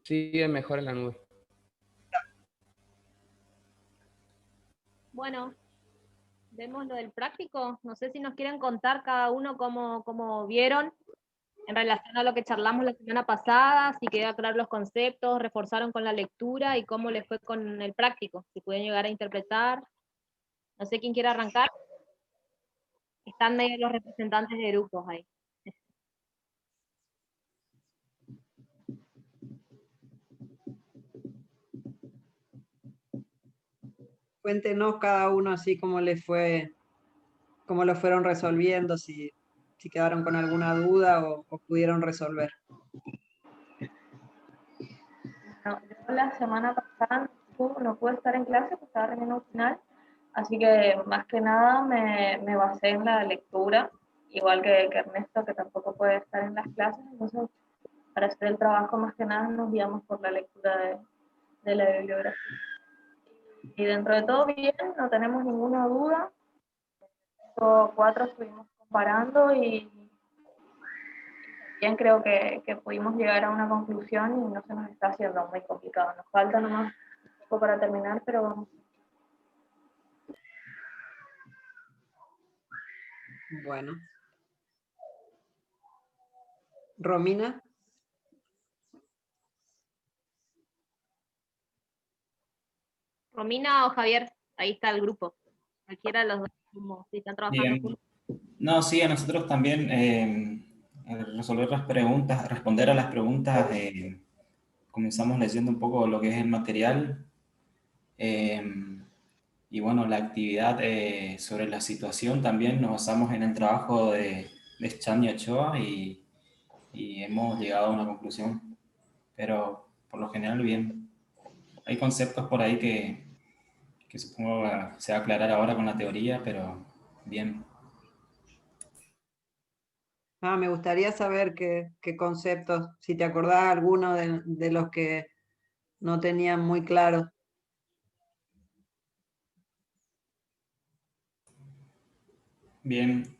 Sí, es mejor en la nube. Bueno, vemos lo del práctico. No sé si nos quieren contar cada uno cómo vieron en relación a lo que charlamos la semana pasada, si quedó claro los conceptos, reforzaron con la lectura y cómo les fue con el práctico, si pueden llegar a interpretar. No sé quién quiere arrancar. Están medio los representantes de grupos ahí. Cuéntenos cada uno así cómo les fue, cómo lo fueron resolviendo, si quedaron con alguna duda o pudieron resolver. No, yo la semana pasada no pude estar en clase, porque estaba rendiendo final, así que más que nada me basé en la lectura, igual que Ernesto, que tampoco puede estar en las clases, entonces para hacer el trabajo más que nada nos guiamos por la lectura de la bibliografía. Y dentro de todo bien, no tenemos ninguna duda. Los cuatro estuvimos comparando y bien creo que pudimos llegar a una conclusión y no se nos está haciendo muy complicado. Nos falta nomás un poco para terminar, pero vamos. Bueno. Romina. Romina o Javier, ahí está el grupo. Cualquiera de los dos, como si están trabajando Bien. juntos. No, sí, a nosotros también resolver las preguntas, responder a las preguntas, comenzamos leyendo un poco lo que es el material y bueno, la actividad sobre la situación también nos basamos en el trabajo de Chan y Ochoa y hemos llegado a una conclusión, pero por lo general bien. Hay conceptos por ahí que supongo se va a aclarar ahora con la teoría, pero bien. Me gustaría saber qué conceptos, si te acordás alguno de los que no tenían muy claro. Bien,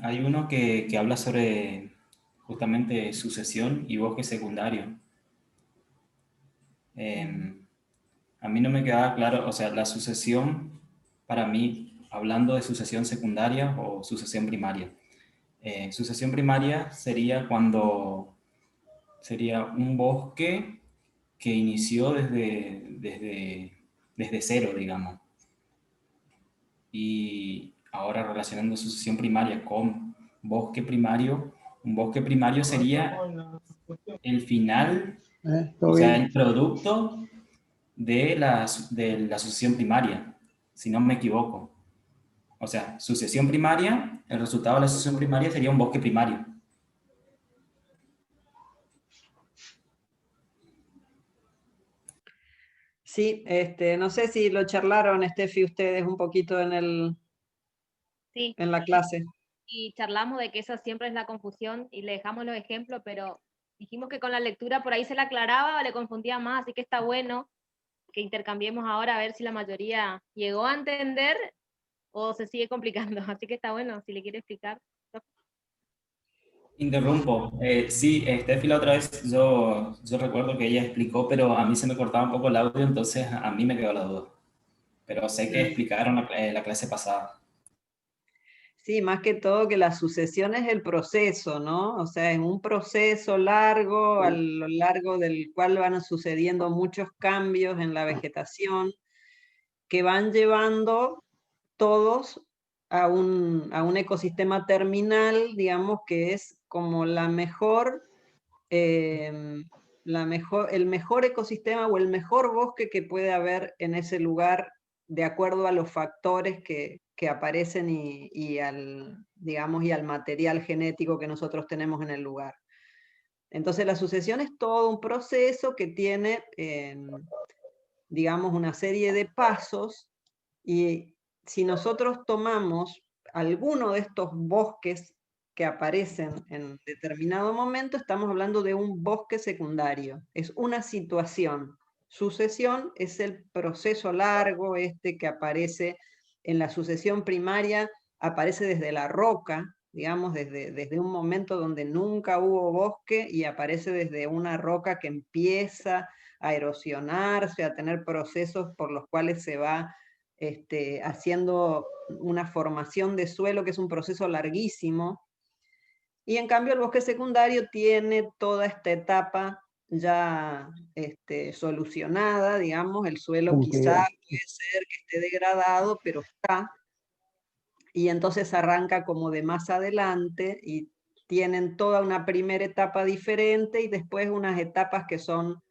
hay uno que habla sobre justamente sucesión y bosque secundario. A mí no me quedaba claro, o sea, la sucesión, para mí, hablando de sucesión secundaria o sucesión primaria. Sucesión primaria sería cuando sería un bosque que inició desde cero, digamos. Y ahora relacionando sucesión primaria con bosque primario, un bosque primario sería el final, o sea, el producto de la sucesión primaria, si no me equivoco. O sea, sucesión primaria, el resultado de la sucesión primaria sería un bosque primario. Sí, no sé si lo charlaron, Steffi, ustedes un poquito Sí, en la clase. y charlamos de que esa siempre es la confusión y le dejamos los ejemplos, pero dijimos que con la lectura por ahí se la aclaraba o le confundía más, así que está bueno que intercambiemos ahora a ver si la mayoría llegó a entender o se sigue complicando, así que está bueno, si le quiere explicar. Interrumpo. Sí, Steffi la otra vez yo recuerdo que ella explicó, pero a mí se me cortaba un poco el audio, entonces a mí me quedó la duda. Pero sé que explicaron la clase pasada. Sí, más que todo que la sucesión es el proceso, ¿no? O sea, es un proceso largo, a lo largo del cual van sucediendo muchos cambios en la vegetación que van llevando todos a un ecosistema terminal, digamos, que es como el mejor ecosistema o el mejor bosque que puede haber en ese lugar de acuerdo a los factores que aparecen digamos, y al material genético que nosotros tenemos en el lugar. Entonces la sucesión es todo un proceso que tiene, digamos, una serie de pasos, y si nosotros tomamos alguno de estos bosques que aparecen en determinado momento, estamos hablando de un bosque secundario, es una situación. Sucesión es el proceso largo que aparece en la sucesión primaria, aparece desde la roca, digamos, desde un momento donde nunca hubo bosque y aparece desde una roca que empieza a erosionarse, a tener procesos por los cuales se va haciendo una formación de suelo, que es un proceso larguísimo. Y en cambio el bosque secundario tiene toda esta etapa ya solucionada, digamos, el suelo quizá puede ser que esté degradado, pero está, y entonces arranca como de más adelante, y tienen toda una primera etapa diferente, y después unas etapas que son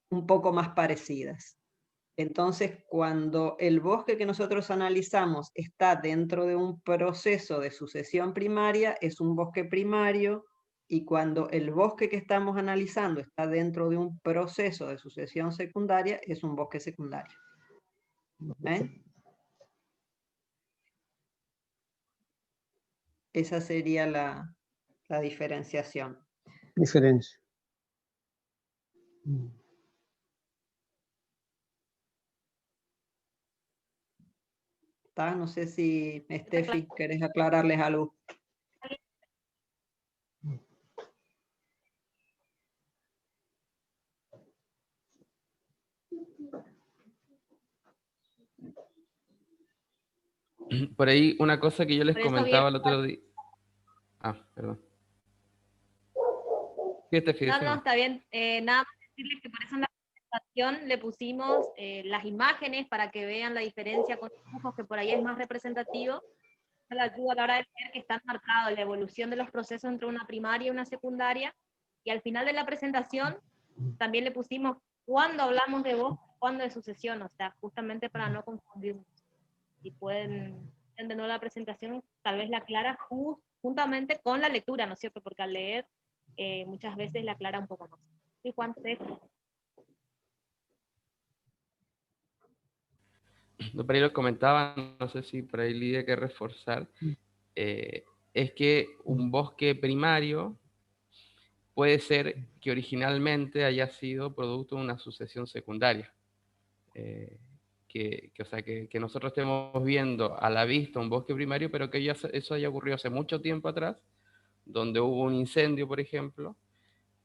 un poco más parecidas. Entonces, cuando el bosque que nosotros analizamos está dentro de un proceso de sucesión primaria, es un bosque primario, y cuando el bosque que estamos analizando está dentro de un proceso de sucesión secundaria, es un bosque secundario. Esa sería la diferenciación. Diferencia. No sé si, Steffi, querés aclararles algo. Por ahí una cosa que yo les comentaba el otro día. Ah, perdón. ¿Qué te fijas? No, está bien. Nada más decirles que por eso en la presentación le pusimos las imágenes para que vean la diferencia con dibujos, que por ahí es más representativo. La ayuda a la hora de ver que están marcados la evolución de los procesos entre una primaria y una secundaria. Y al final de la presentación también le pusimos cuándo hablamos de bosque, cuándo de sucesión, o sea, justamente para no confundirnos. Si pueden de nuevo la presentación, tal vez la aclara juntamente con la lectura, ¿no es cierto? Porque al leer muchas veces la aclara un poco más. ¿Sí, Juan? Por ahí lo comentaba, no sé si por ahí Lidia que reforzar, es que un bosque primario puede ser que originalmente haya sido producto de una sucesión secundaria. O sea, que nosotros estemos viendo a la vista un bosque primario, pero que eso haya ocurrido hace mucho tiempo atrás, donde hubo un incendio, por ejemplo,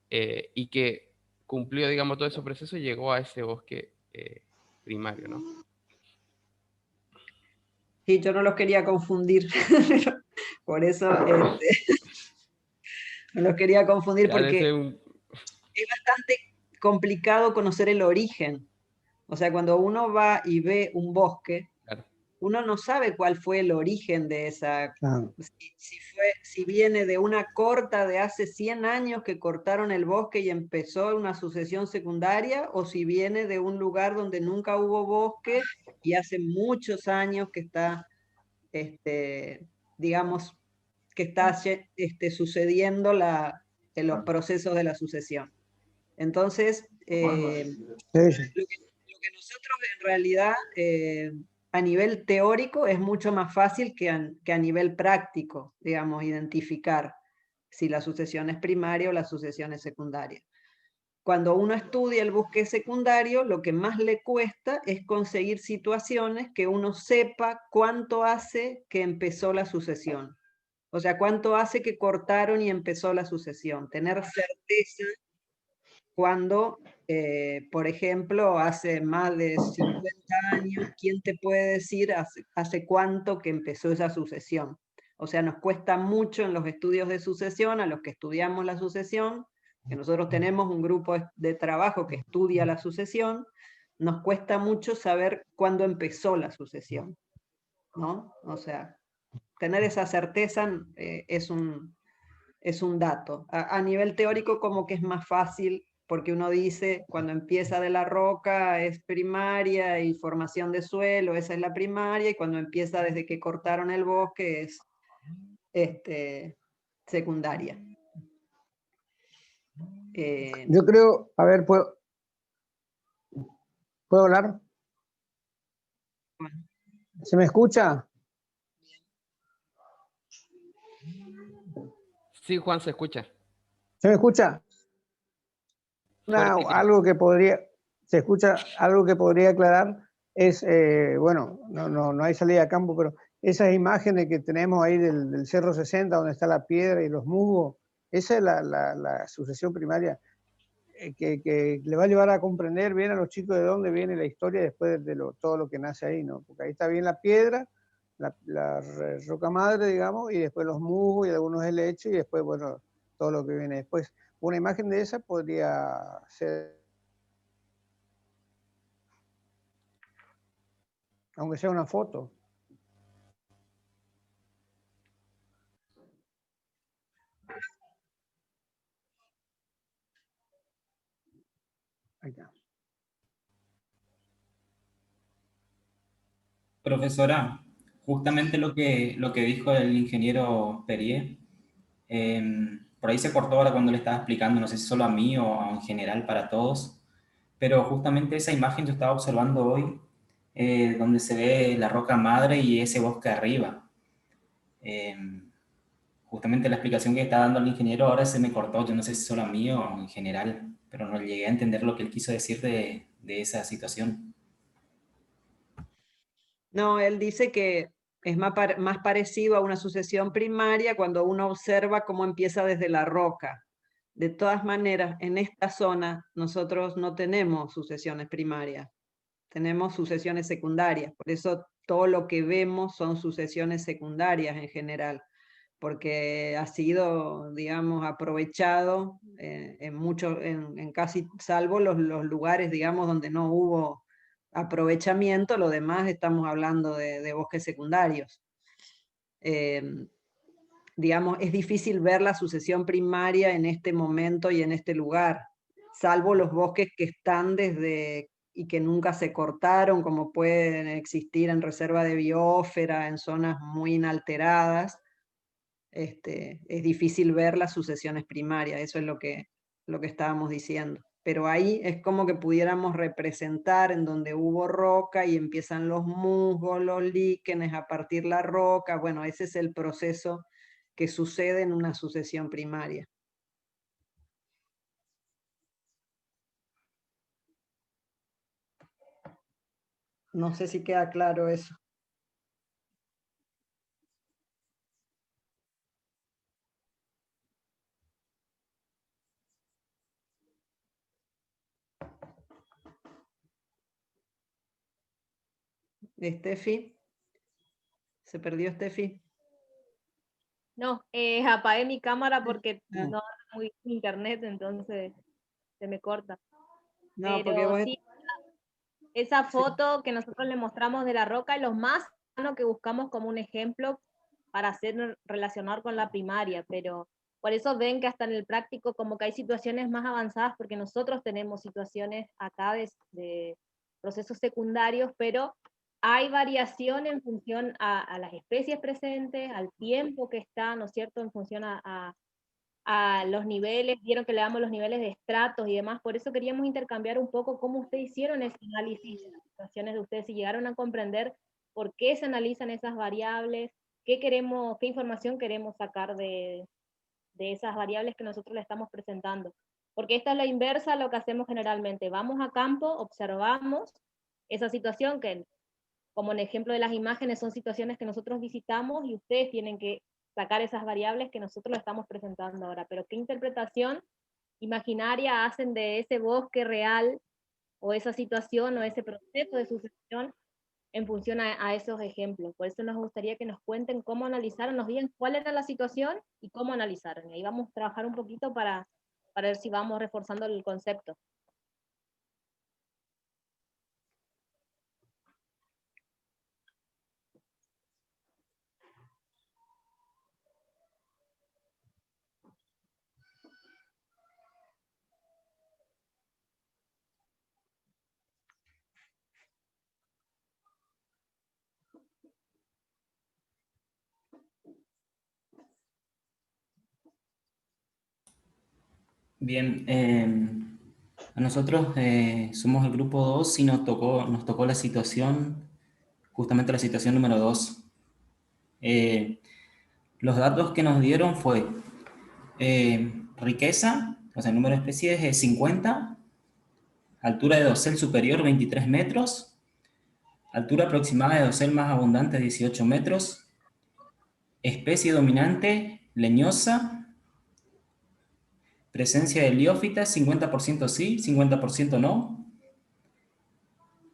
y que cumplió, digamos, todo ese proceso y llegó a ese bosque primario, ¿no? Sí, yo no los quería confundir, por eso no los quería confundir, claro, porque es bastante complicado conocer el origen. O sea, cuando uno va y ve un bosque, claro, uno no sabe cuál fue el origen de esa, claro, si viene de una corta de hace 100 años que cortaron el bosque y empezó una sucesión secundaria, o si viene de un lugar donde nunca hubo bosque y hace muchos años que está, digamos, que está sucediendo los procesos de la sucesión. Entonces, lo que nosotros en realidad a nivel teórico es mucho más fácil que a nivel práctico, digamos, identificar si la sucesión es primaria o la sucesión es secundaria. Cuando uno estudia el bosque secundario, lo que más le cuesta es conseguir situaciones que uno sepa cuánto hace que empezó la sucesión. O sea, cuánto hace que cortaron y empezó la sucesión. Tener certeza cuando, por ejemplo, hace más de 50 años, ¿quién te puede decir hace cuánto que empezó esa sucesión? O sea, nos cuesta mucho en los estudios de sucesión, a los que estudiamos la sucesión, que nosotros tenemos un grupo de trabajo que estudia la sucesión, nos cuesta mucho saber cuándo empezó la sucesión, ¿no? O sea, tener esa certeza es un dato. A nivel teórico como que es más fácil, porque uno dice, cuando empieza de la roca es primaria y formación de suelo, esa es la primaria, y cuando empieza desde que cortaron el bosque es secundaria. Yo creo, a ver, ¿puedo hablar? Bueno. ¿Se me escucha? Sí, Juan, se escucha. ¿Se me escucha? Algo que podría aclarar es, bueno, no hay salida a campo, pero esas imágenes que tenemos ahí del Cerro 60, donde está la piedra y los musgos, esa es la sucesión primaria que le va a llevar a comprender bien a los chicos de dónde viene la historia después de todo lo que nace ahí, ¿no? Porque ahí está bien la piedra, la roca madre, digamos, y después los musgos y algunos helechos, y después, bueno, todo lo que viene después. Una imagen de esa podría ser, aunque sea una foto. Ahí está. Profesora, justamente lo que dijo el ingeniero Perier, por ahí se cortó ahora cuando le estaba explicando, no sé si solo a mí o en general para todos, pero justamente esa imagen yo estaba observando hoy, donde se ve la roca madre y ese bosque arriba. Justamente la explicación que está dando el ingeniero ahora se me cortó, yo no sé si solo a mí o en general, pero no llegué a entender lo que él quiso decir de esa situación. No, él dice que es más parecido a una sucesión primaria cuando uno observa cómo empieza desde la roca. De todas maneras, en esta zona nosotros no tenemos sucesiones primarias, tenemos sucesiones secundarias. Por eso todo lo que vemos son sucesiones secundarias en general, porque ha sido, digamos, aprovechado en casi, salvo los lugares, digamos, donde no hubo aprovechamiento, lo demás estamos hablando de bosques secundarios. Digamos, es difícil ver la sucesión primaria en este momento y en este lugar, salvo los bosques que están desde y que nunca se cortaron, como pueden existir en reserva de biosfera, en zonas muy inalteradas. Es difícil ver las sucesiones primarias, eso es lo que estábamos diciendo. Pero ahí es como que pudiéramos representar en donde hubo roca y empiezan los musgos, los líquenes a partir la roca. Bueno, ese es el proceso que sucede en una sucesión primaria. No sé si queda claro eso. Estefi, ¿se perdió Estefi? No, apagué mi cámara porque Ah. no anda muy internet, entonces se me corta. No, porque Pero vos... sí, esa Sí. foto que nosotros le mostramos de la roca es lo más cercano que buscamos como un ejemplo para hacer relacionar con la primaria, pero por eso ven que hasta en el práctico como que hay situaciones más avanzadas, porque nosotros tenemos situaciones acá de procesos secundarios, pero hay variación en función a las especies presentes, al tiempo que está, ¿no es cierto?, en función a los niveles, vieron que le damos los niveles de estratos y demás, por eso queríamos intercambiar un poco cómo ustedes hicieron ese análisis de las situaciones de ustedes, si llegaron a comprender por qué se analizan esas variables, qué información queremos sacar de esas variables que nosotros le estamos presentando. Porque esta es la inversa a lo que hacemos generalmente. Vamos a campo, observamos esa situación que, como en el ejemplo de las imágenes, son situaciones que nosotros visitamos y ustedes tienen que sacar esas variables que nosotros le estamos presentando ahora. Pero ¿qué interpretación imaginaria hacen de ese bosque real o esa situación o ese proceso de sucesión en función a esos ejemplos? Por eso nos gustaría que nos cuenten cómo analizaron, nos digan cuál era la situación y cómo analizaron. Y ahí vamos a trabajar un poquito para ver si vamos reforzando el concepto. Bien, a nosotros somos el grupo 2 y nos tocó la situación, justamente la situación número 2. Los datos que nos dieron fue riqueza, o sea, el número de especies es 50, altura de dosel superior 23 metros, Altura aproximada de dosel más abundante 18 metros. Especie dominante leñosa. Presencia de liófitas, 50% sí, 50% no.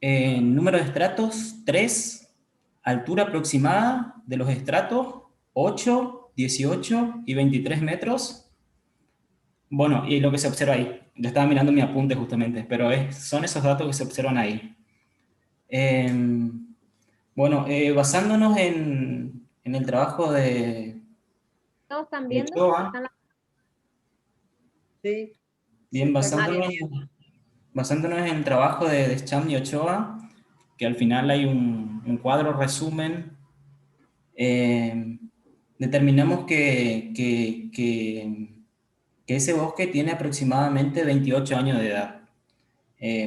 Número de estratos, 3. Altura aproximada de los estratos, 8, 18 y 23 metros. Bueno, y lo que se observa ahí. Yo estaba mirando mi apunte justamente, pero son esos datos que se observan ahí. Bueno, basándonos en el trabajo de ¿Todos están de viendo? Ochoa, Sí. bien, Sí, basándonos en el trabajo de Scham y Ochoa, que al final hay un cuadro resumen, determinamos que ese bosque tiene aproximadamente 28 años de edad.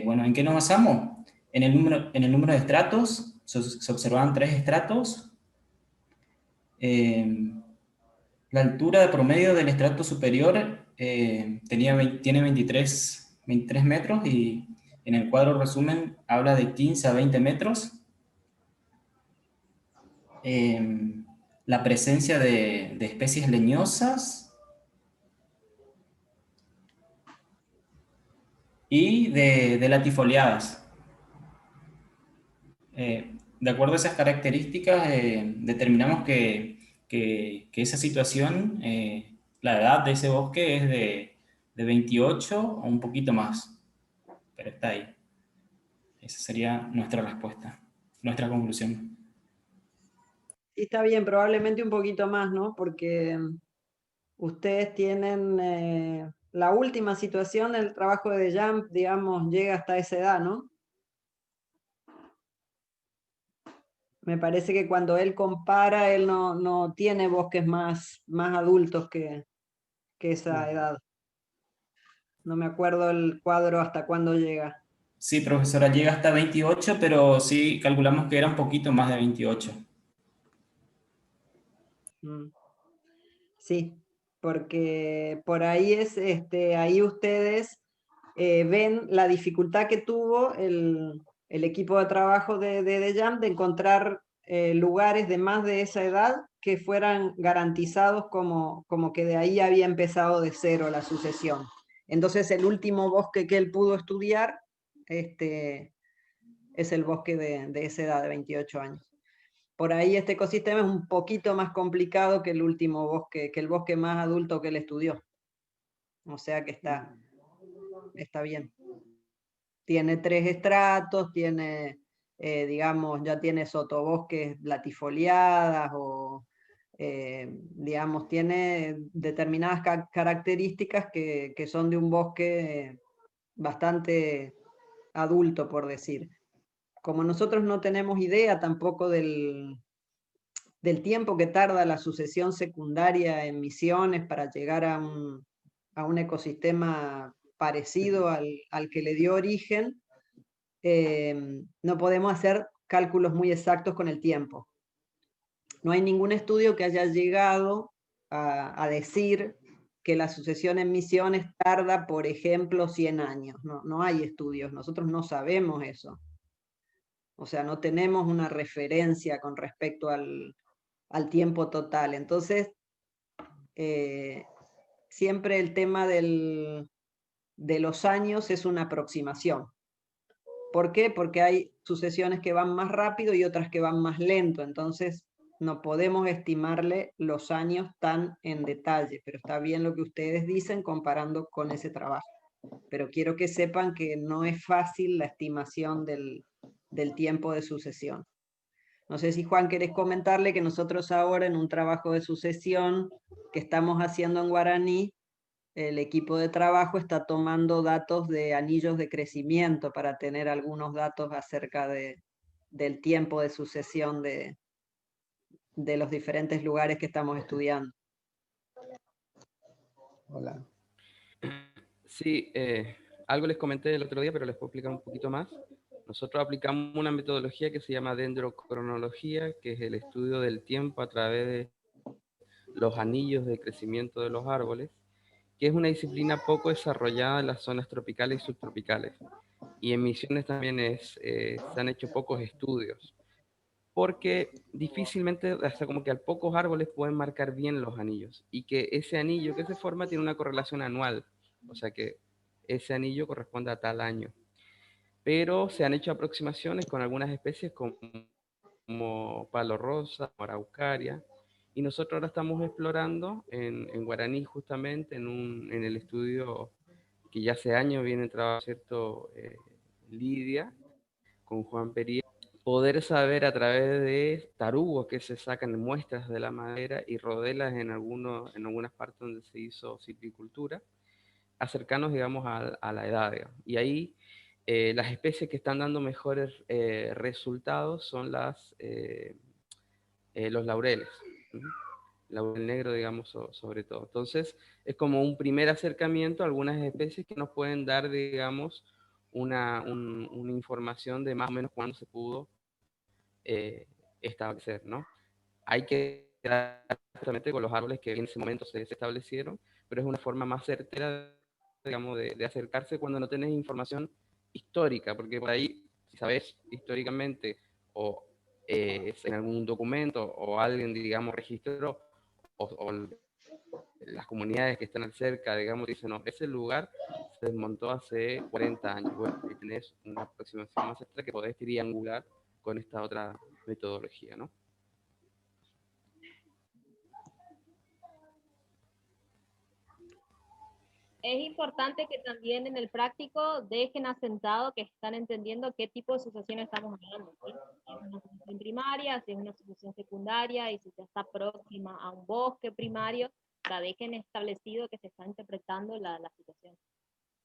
Bueno, ¿en qué nos basamos? En el número de estratos, se observaban 3 estratos. La altura de promedio del estrato superior tiene 23 metros y en el cuadro resumen habla de 15 a 20 metros. La presencia de especies leñosas y de latifoliadas. De acuerdo a esas características, determinamos que esa situación, la edad de ese bosque es de 28 o un poquito más, pero está ahí. Esa sería nuestra respuesta, nuestra conclusión. Sí, está bien, probablemente un poquito más, ¿no? Porque ustedes tienen la última situación del trabajo de Jump, digamos, llega hasta esa edad, ¿no? Me parece que cuando él compara, él no tiene bosques más adultos que esa edad. No me acuerdo el cuadro hasta cuándo llega. Sí, profesora, llega hasta 28, pero sí calculamos que era un poquito más de 28. Sí, porque por ahí ahí ustedes ven la dificultad que tuvo el equipo de trabajo de Jam de encontrar lugares de más de esa edad que fueran garantizados como que de ahí había empezado de cero la sucesión. Entonces el último bosque que él pudo estudiar es el bosque de esa edad, de 28 años. Por ahí este ecosistema es un poquito más complicado que el último bosque, que el bosque más adulto que él estudió. O sea que está bien. Tiene 3 estratos, tiene, digamos, ya tiene sotobosques latifoliadas o, digamos, tiene determinadas características que son de un bosque bastante adulto, por decir. Como nosotros no tenemos idea tampoco del tiempo que tarda la sucesión secundaria en Misiones para llegar a un ecosistema parecido al que le dio origen, no podemos hacer cálculos muy exactos con el tiempo. No hay ningún estudio que haya llegado a decir que la sucesión en Misiones tarda, por ejemplo, 100 años. No hay estudios, nosotros no sabemos eso. O sea, no tenemos una referencia con respecto al tiempo total. Entonces, siempre el tema de los años es una aproximación. ¿Por qué? Porque hay sucesiones que van más rápido y otras que van más lento. Entonces, no podemos estimarle los años tan en detalle, pero está bien lo que ustedes dicen comparando con ese trabajo. Pero quiero que sepan que no es fácil la estimación del tiempo de sucesión. No sé si Juan querés comentarle que nosotros ahora en un trabajo de sucesión que estamos haciendo en Guaraní, el equipo de trabajo está tomando datos de anillos de crecimiento para tener algunos datos acerca del tiempo de sucesión de los diferentes lugares que estamos estudiando. Hola. Sí, algo les comenté el otro día, pero les puedo explicar un poquito más. Nosotros aplicamos una metodología que se llama dendrocronología, que es el estudio del tiempo a través de los anillos de crecimiento de los árboles, que es una disciplina poco desarrollada en las zonas tropicales y subtropicales. Y en Misiones también se han hecho pocos estudios, porque difícilmente, hasta como que a pocos árboles pueden marcar bien los anillos, y que ese anillo que se forma tiene una correlación anual, o sea que ese anillo corresponde a tal año. Pero se han hecho aproximaciones con algunas especies como palo rosa, araucaria, y nosotros ahora estamos explorando en Guaraní justamente, en el estudio que ya hace años viene trabajando, ¿cierto? Lidia, con Juan Pería, poder saber a través de tarugos que se sacan muestras de la madera y rodelas en algunas partes donde se hizo silvicultura, acercarnos, digamos, a la edad, digamos. Y ahí las especies que están dando mejores resultados son los laureles. Laurel negro, digamos, sobre todo. Entonces, es como un primer acercamiento a algunas especies que nos pueden dar, digamos, una información de más o menos cuándo se pudo establecer, ¿no? Hay que quedar justamente con los árboles que en ese momento se establecieron, pero es una forma más certera, digamos, de acercarse cuando no tenés información histórica, porque por ahí, si sabes históricamente o en algún documento o alguien, digamos, registró, o las comunidades que están cerca, digamos, dicen, no, ese lugar se desmontó hace 40 años. Bueno, ahí tenés una aproximación más certera que podés triangular con esta otra metodología, ¿no? Es importante que también en el práctico dejen asentado que están entendiendo qué tipo de asociación estamos hablando, ¿sí? Si es una asociación primaria, si es una asociación secundaria, y si ya está próxima a un bosque primario, la dejen establecido que se está interpretando la situación.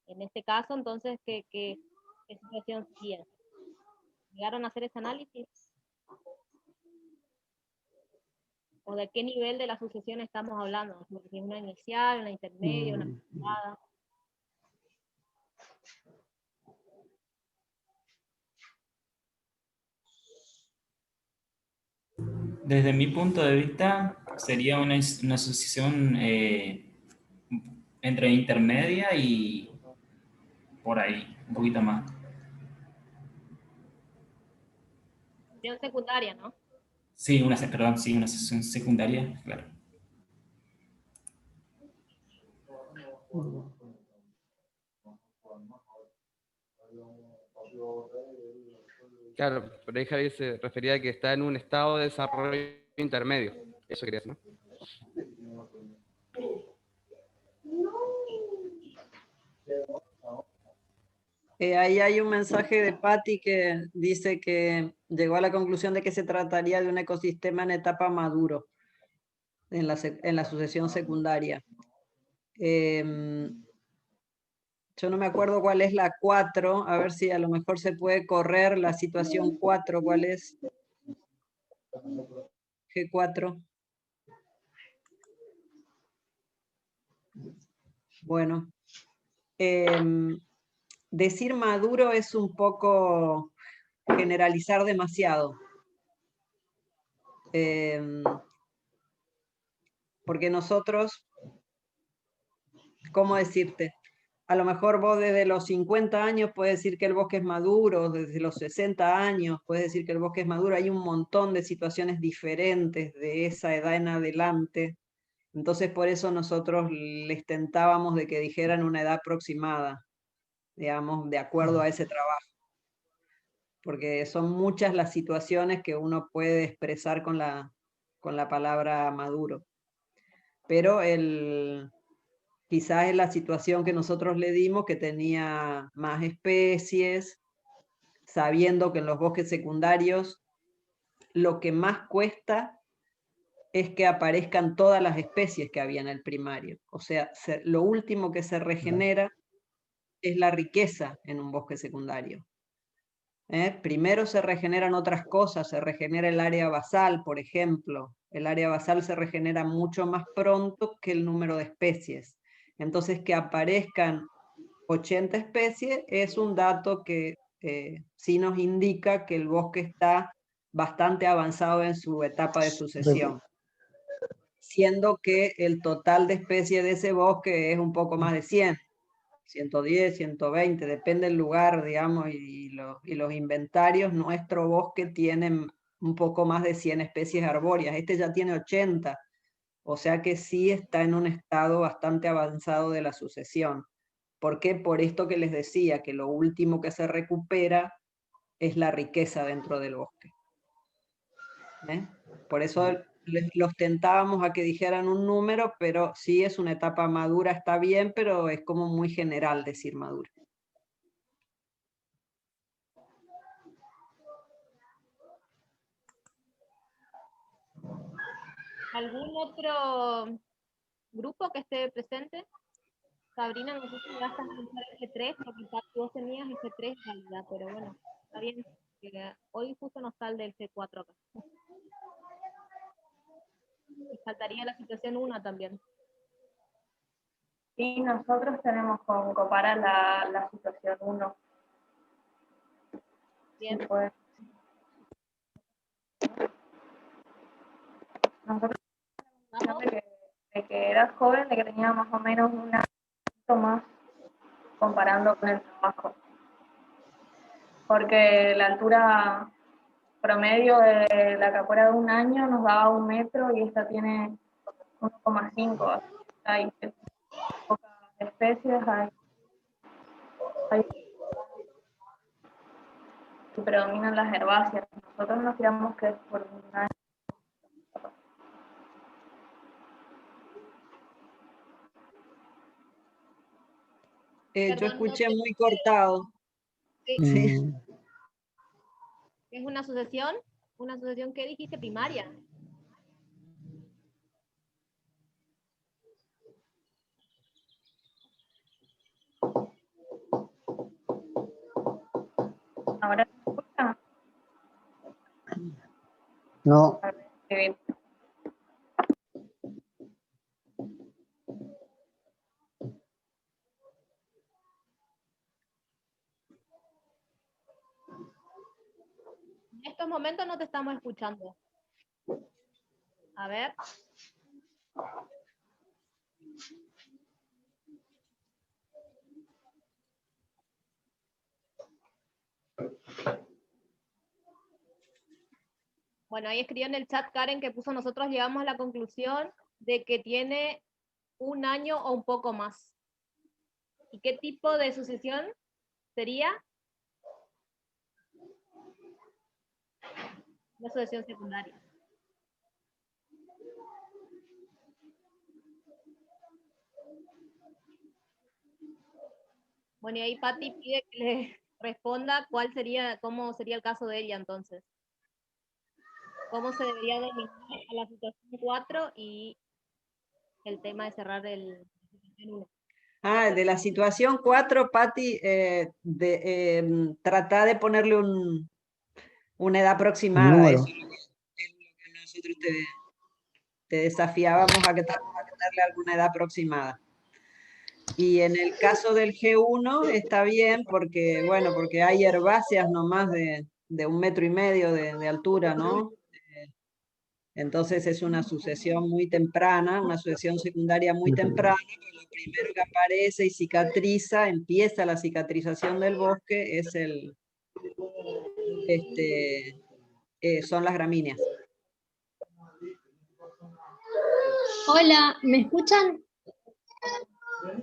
En este caso, entonces, ¿qué situación sigue? ¿Llegaron a hacer ese análisis? ¿O de qué nivel de la asociación estamos hablando? ¿Es una inicial, una intermedia, una avanzada? Desde mi punto de vista, sería una asociación entre intermedia y por ahí, un poquito más. Asociación secundaria, ¿no? Sí, perdón, sí, una asociación secundaria, claro. Claro, pero ahí Javier se refería a que está en un estado de desarrollo intermedio. Eso quería decir, ¿no? Ahí hay un mensaje de Patti que dice que llegó a la conclusión de que se trataría de un ecosistema en etapa maduro, en la sucesión secundaria. Yo no me acuerdo cuál es la 4, a ver si a lo mejor se puede correr la situación 4, ¿cuál es? G4. Bueno, decir maduro es un poco generalizar demasiado. Porque nosotros, ¿cómo decirte? A lo mejor vos desde los 50 años puedes decir que el bosque es maduro, desde los 60 años puedes decir que el bosque es maduro. Hay un montón de situaciones diferentes de esa edad en adelante. Entonces por eso nosotros les tentábamos de que dijeran una edad aproximada, digamos, de acuerdo a ese trabajo. Porque son muchas las situaciones que uno puede expresar con la palabra maduro. Pero quizás es la situación que nosotros le dimos, que tenía más especies, sabiendo que en los bosques secundarios lo que más cuesta es que aparezcan todas las especies que había en el primario. O sea, lo último que se regenera es la riqueza en un bosque secundario. Primero se regeneran otras cosas, se regenera el área basal, por ejemplo. El área basal se regenera mucho más pronto que el número de especies. Entonces, que aparezcan 80 especies es un dato que sí nos indica que el bosque está bastante avanzado en su etapa de sucesión, siendo que el total de especies de ese bosque es un poco más de 100. 110, 120, depende del lugar, digamos, y los inventarios. Nuestro bosque tiene un poco más de 100 especies arbóreas, este ya tiene 80, o sea que sí está en un estado bastante avanzado de la sucesión. ¿Por qué? Por esto que les decía, que lo último que se recupera es la riqueza dentro del bosque. Por eso los tentábamos a que dijeran un número, pero sí es una etapa madura, está bien, pero es como muy general decir madura. ¿Algún otro grupo que esté presente? Sabrina, no sé si me vas a pensar F3, porque vos tenías F3 en realidad, pero bueno, está bien. Hoy justo nos sale el F4 acá. Y faltaría la situación 1 también. Sí, nosotros tenemos con Copara la situación 1. Bien. Sí, pues. Nosotros de que era joven, de que tenía más o menos un año más comparando con el trabajo. Porque la altura promedio de la capuera de un año nos daba 1 metro y esta tiene 1,5. Hay pocas especies, hay que predominan las herbáceas. Nosotros nos tiramos que es por un año. Yo escuché muy cortado. Sí. Sí. ¿Es una asociación? ¿Una asociación que dijiste primaria? ¿Ahora se escucha? No. En estos momentos no te estamos escuchando. A ver. Bueno, ahí escribió en el chat Karen que puso: nosotros llegamos a la conclusión de que tiene 1 año o un poco más. ¿Y qué tipo de sucesión sería? La sucesión secundaria. Bueno, y ahí Patti pide que le responda cómo sería el caso de ella entonces. ¿Cómo se debería dominar a la situación 4 y el tema de cerrar el 1? De la situación 4, Patti, trata de ponerle una edad aproximada. Eso es lo que nosotros te desafiábamos a que darle alguna edad aproximada. Y en el caso del G1 está bien porque, bueno, porque hay herbáceas nomás de 1,5 metros de altura, ¿no? Entonces es una sucesión muy temprana, una sucesión secundaria muy temprana, pero lo primero que aparece y cicatriza, empieza la cicatrización del bosque, es son las gramíneas. Hola, ¿me escuchan?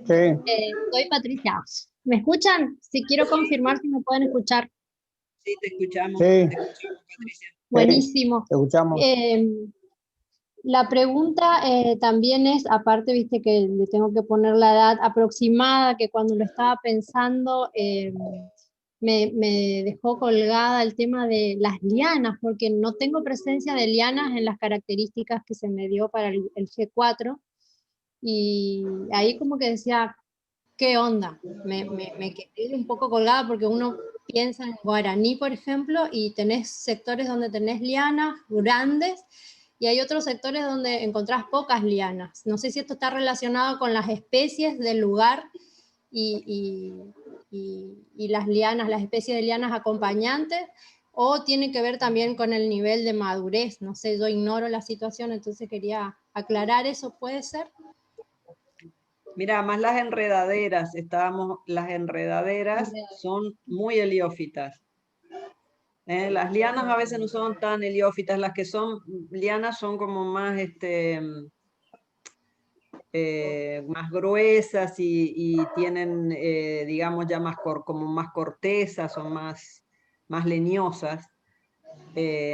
Sí. Soy Patricia. ¿Me escuchan? Si quiero confirmar si me pueden escuchar. Sí, te escuchamos, Sí. te escuchamos, Patricia. Buenísimo. Te escuchamos. La pregunta también es, aparte, viste que le tengo que poner la edad aproximada, que cuando lo estaba pensando me dejó colgada el tema de las lianas, porque no tengo presencia de lianas en las características que se me dio para el G4, y ahí como que decía, ¿qué onda? Me quedé un poco colgada porque uno piensa en guaraní, por ejemplo, y tenés sectores donde tenés lianas grandes, y hay otros sectores donde encontrás pocas lianas. No sé si esto está relacionado con las especies del lugar y las lianas, las especies de lianas acompañantes, o tiene que ver también con el nivel de madurez. No sé, yo ignoro la situación, entonces quería aclarar eso, ¿puede ser? Mira, más las enredaderas, las enredaderas son muy heliófitas. Las lianas a veces no son tan heliófitas, las que son lianas son como más, más gruesas y tienen, digamos, ya más como más corteza, son más leñosas.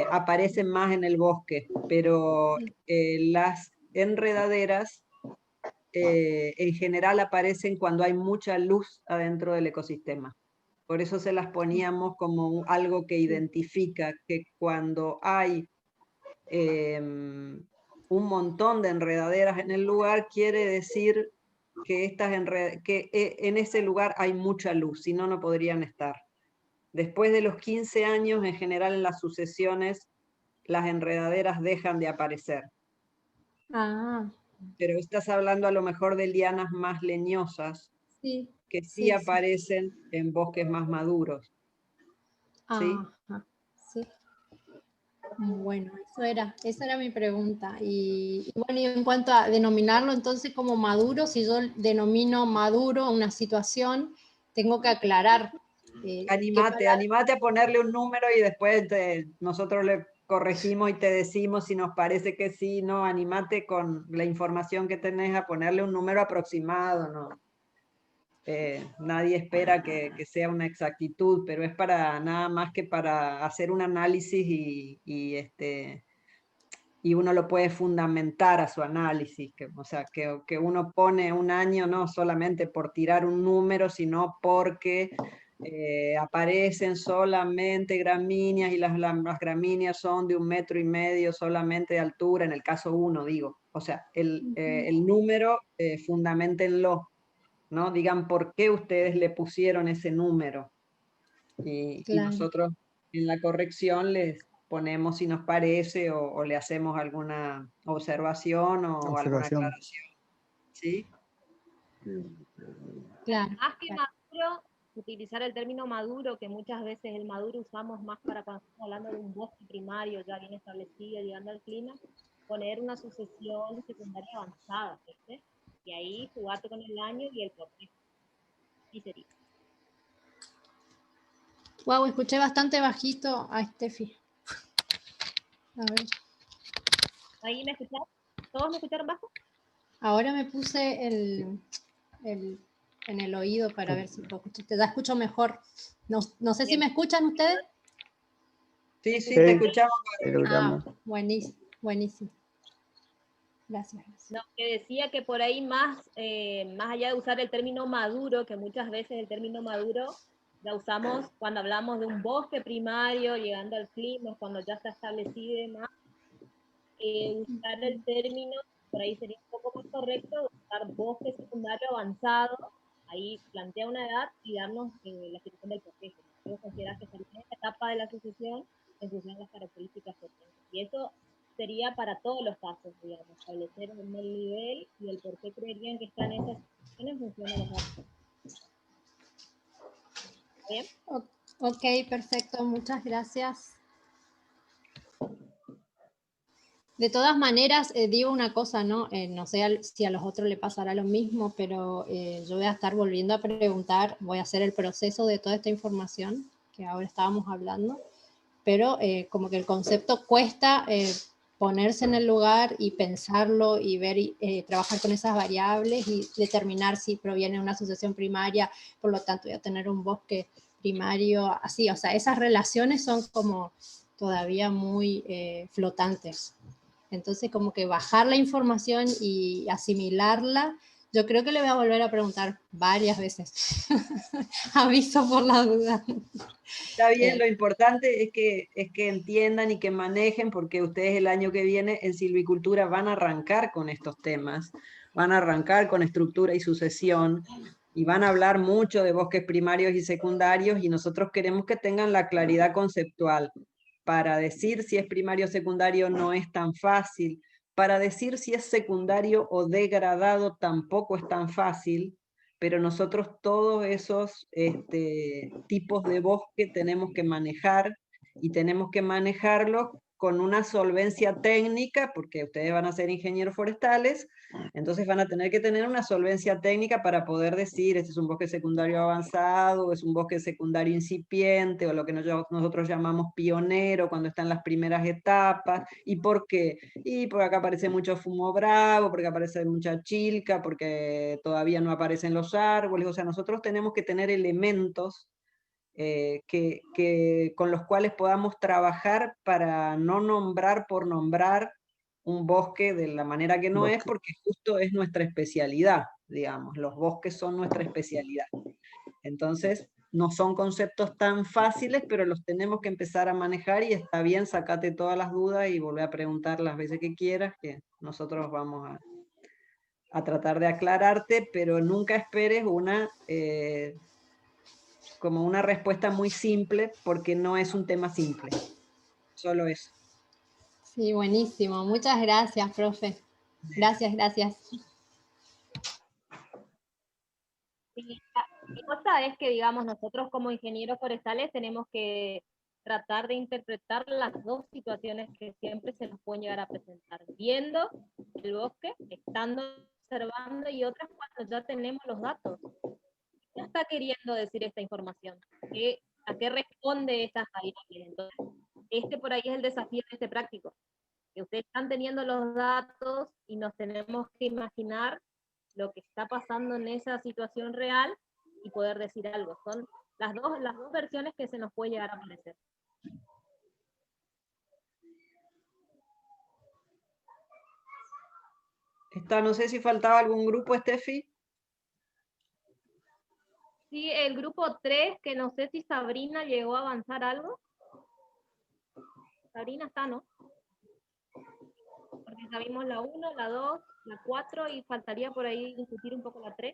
Aparecen más en el bosque, pero las enredaderas en general aparecen cuando hay mucha luz adentro del ecosistema. Por eso se las poníamos como algo que identifica que cuando hay un montón de enredaderas en el lugar, quiere decir que, en ese lugar hay mucha luz, si no, no podrían estar. Después de los 15 años, en general en las sucesiones, las enredaderas dejan de aparecer. Ah, Pero estás hablando a lo mejor de lianas más leñosas, sí. que sí, Sí. aparecen en bosques más maduros. ¿Sí? Ajá, sí. Bueno, esa era mi pregunta. Y bueno, y en cuanto a denominarlo entonces como maduro, si yo denomino maduro una situación, tengo que aclarar. Animate a ponerle un número y después nosotros le corregimos y te decimos si nos parece que sí, no, animate con la información que tenés a ponerle un número aproximado, ¿no? Nadie espera que sea una exactitud, pero es para nada más que para hacer un análisis y uno lo puede fundamentar a su análisis, o sea, que uno pone un año no solamente por tirar un número, sino porque aparecen solamente gramíneas y las gramíneas son de 1,5 metros solamente de altura, en el caso 1, digo. O sea, el número fundamentenlo, ¿no? Digan por qué ustedes le pusieron ese número. Y nosotros en la corrección les ponemos si nos parece o le hacemos alguna observación o alguna aclaración. ¿Sí? Claro. Más que maduro, utilizar el término maduro, que muchas veces el maduro usamos más para cuando estamos hablando de un bosque primario ya bien establecido, llegando al clima, poner una sucesión secundaria avanzada, ¿viste? Y ahí jugarte con el año y el contexto. Y sería. Wow, escuché bastante bajito a Steffi. A ver. ¿Ahí me escucharon? ¿Todos me escucharon bajo? Ahora me puse en el oído para ver si puedo escuchar. Ya escucho mejor. No sé si me escuchan ustedes. Sí, sí, te escuchamos. Buenísimo, buenísimo. Gracias. No, que decía que por ahí más allá de usar el término maduro, que muchas veces el término maduro la usamos cuando hablamos de un bosque primario, llegando al clima, cuando ya está establecido y demás, usar el término, por ahí sería un poco más correcto, usar bosque secundario avanzado, ahí plantea una edad y darnos la situación del proceso. Yo considero que en esta etapa de la sucesión, en función de las características que tiene. Y eso sería para todos los casos, digamos, establecer el nivel y el por qué creerían que están esas situaciones en función de los datos. ¿Bien? Ok, perfecto, muchas gracias. De todas maneras, digo una cosa, ¿no? No sé si a los otros le pasará lo mismo, pero yo voy a estar volviendo a preguntar, voy a hacer el proceso de toda esta información que ahora estábamos hablando, pero como que el concepto cuesta ponerse en el lugar y pensarlo y ver, trabajar con esas variables y determinar si proviene de una sucesión primaria, por lo tanto voy a tener un bosque primario, así, o sea, esas relaciones son como todavía muy flotantes. Entonces, como que bajar la información y asimilarla, yo creo que le voy a volver a preguntar varias veces. Aviso por la duda. Está bien, lo importante es que entiendan y que manejen, porque ustedes el año que viene en silvicultura van a arrancar con estos temas, van a arrancar con estructura y sucesión, y van a hablar mucho de bosques primarios y secundarios, y nosotros queremos que tengan la claridad conceptual. Para decir si es primario o secundario no es tan fácil. Para decir si es secundario o degradado tampoco es tan fácil, pero nosotros todos esos tipos de bosque tenemos que manejar y tenemos que manejarlos con una solvencia técnica, porque ustedes van a ser ingenieros forestales, entonces van a tener que tener una solvencia técnica para poder decir, este es un bosque secundario avanzado, o es un bosque secundario incipiente, o lo que nosotros llamamos pionero, cuando están las primeras etapas. ¿Y por qué? Y porque acá aparece mucho fumo bravo, porque aparece mucha chilca, porque todavía no aparecen los árboles. O sea, nosotros tenemos que tener elementos con los cuales podamos trabajar para no nombrar por nombrar un bosque de la manera que no es, porque justo es nuestra especialidad, digamos, los bosques son nuestra especialidad. Entonces, no son conceptos tan fáciles, pero los tenemos que empezar a manejar, y está bien, sacate todas las dudas y volver a preguntar las veces que quieras, que nosotros vamos a tratar de aclararte, pero nunca esperes como una respuesta muy simple, porque no es un tema simple, solo eso. Sí, buenísimo. Muchas gracias, profe. Gracias, gracias. Y otra es que, digamos, nosotros como ingenieros forestales tenemos que tratar de interpretar las dos situaciones que siempre se nos pueden llegar a presentar, viendo el bosque, estando observando, y otras cuando ya tenemos los datos. ¿Qué está queriendo decir esta información? ¿A qué responde estas variables? Entonces, por ahí es el desafío de este práctico, que ustedes están teniendo los datos y nos tenemos que imaginar lo que está pasando en esa situación real y poder decir algo. Son las dos versiones que se nos puede llegar a aparecer. No sé si faltaba algún grupo, Steffi. Sí, el grupo 3, que no sé si Sabrina llegó a avanzar algo. Sabrina está, ¿no? Porque sabimos la 1, la 2, la 4, y faltaría por ahí discutir un poco la 3.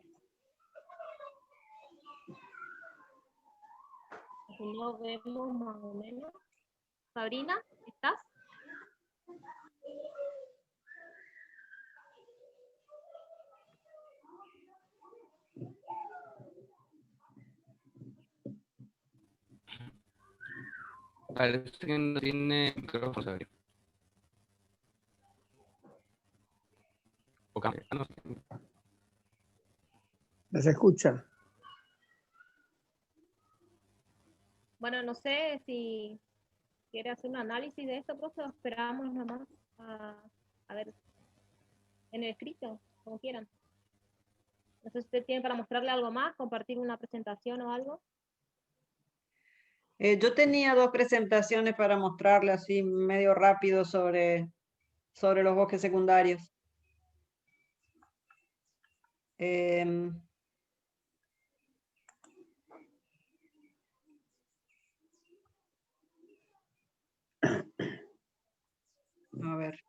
Si no vemos más o menos. Sabrina, ¿estás? Parece que no tiene micrófono, Sabrina. O cámara, no sé. ¿No se escucha? Bueno, no sé si quiere hacer un análisis de esto, profe, o esperamos nomás a ver en el escrito, como quieran. No sé si usted tiene para mostrarle algo más, compartir una presentación o algo. Yo tenía 2 presentaciones para mostrarle así medio rápido sobre los bosques secundarios. A ver.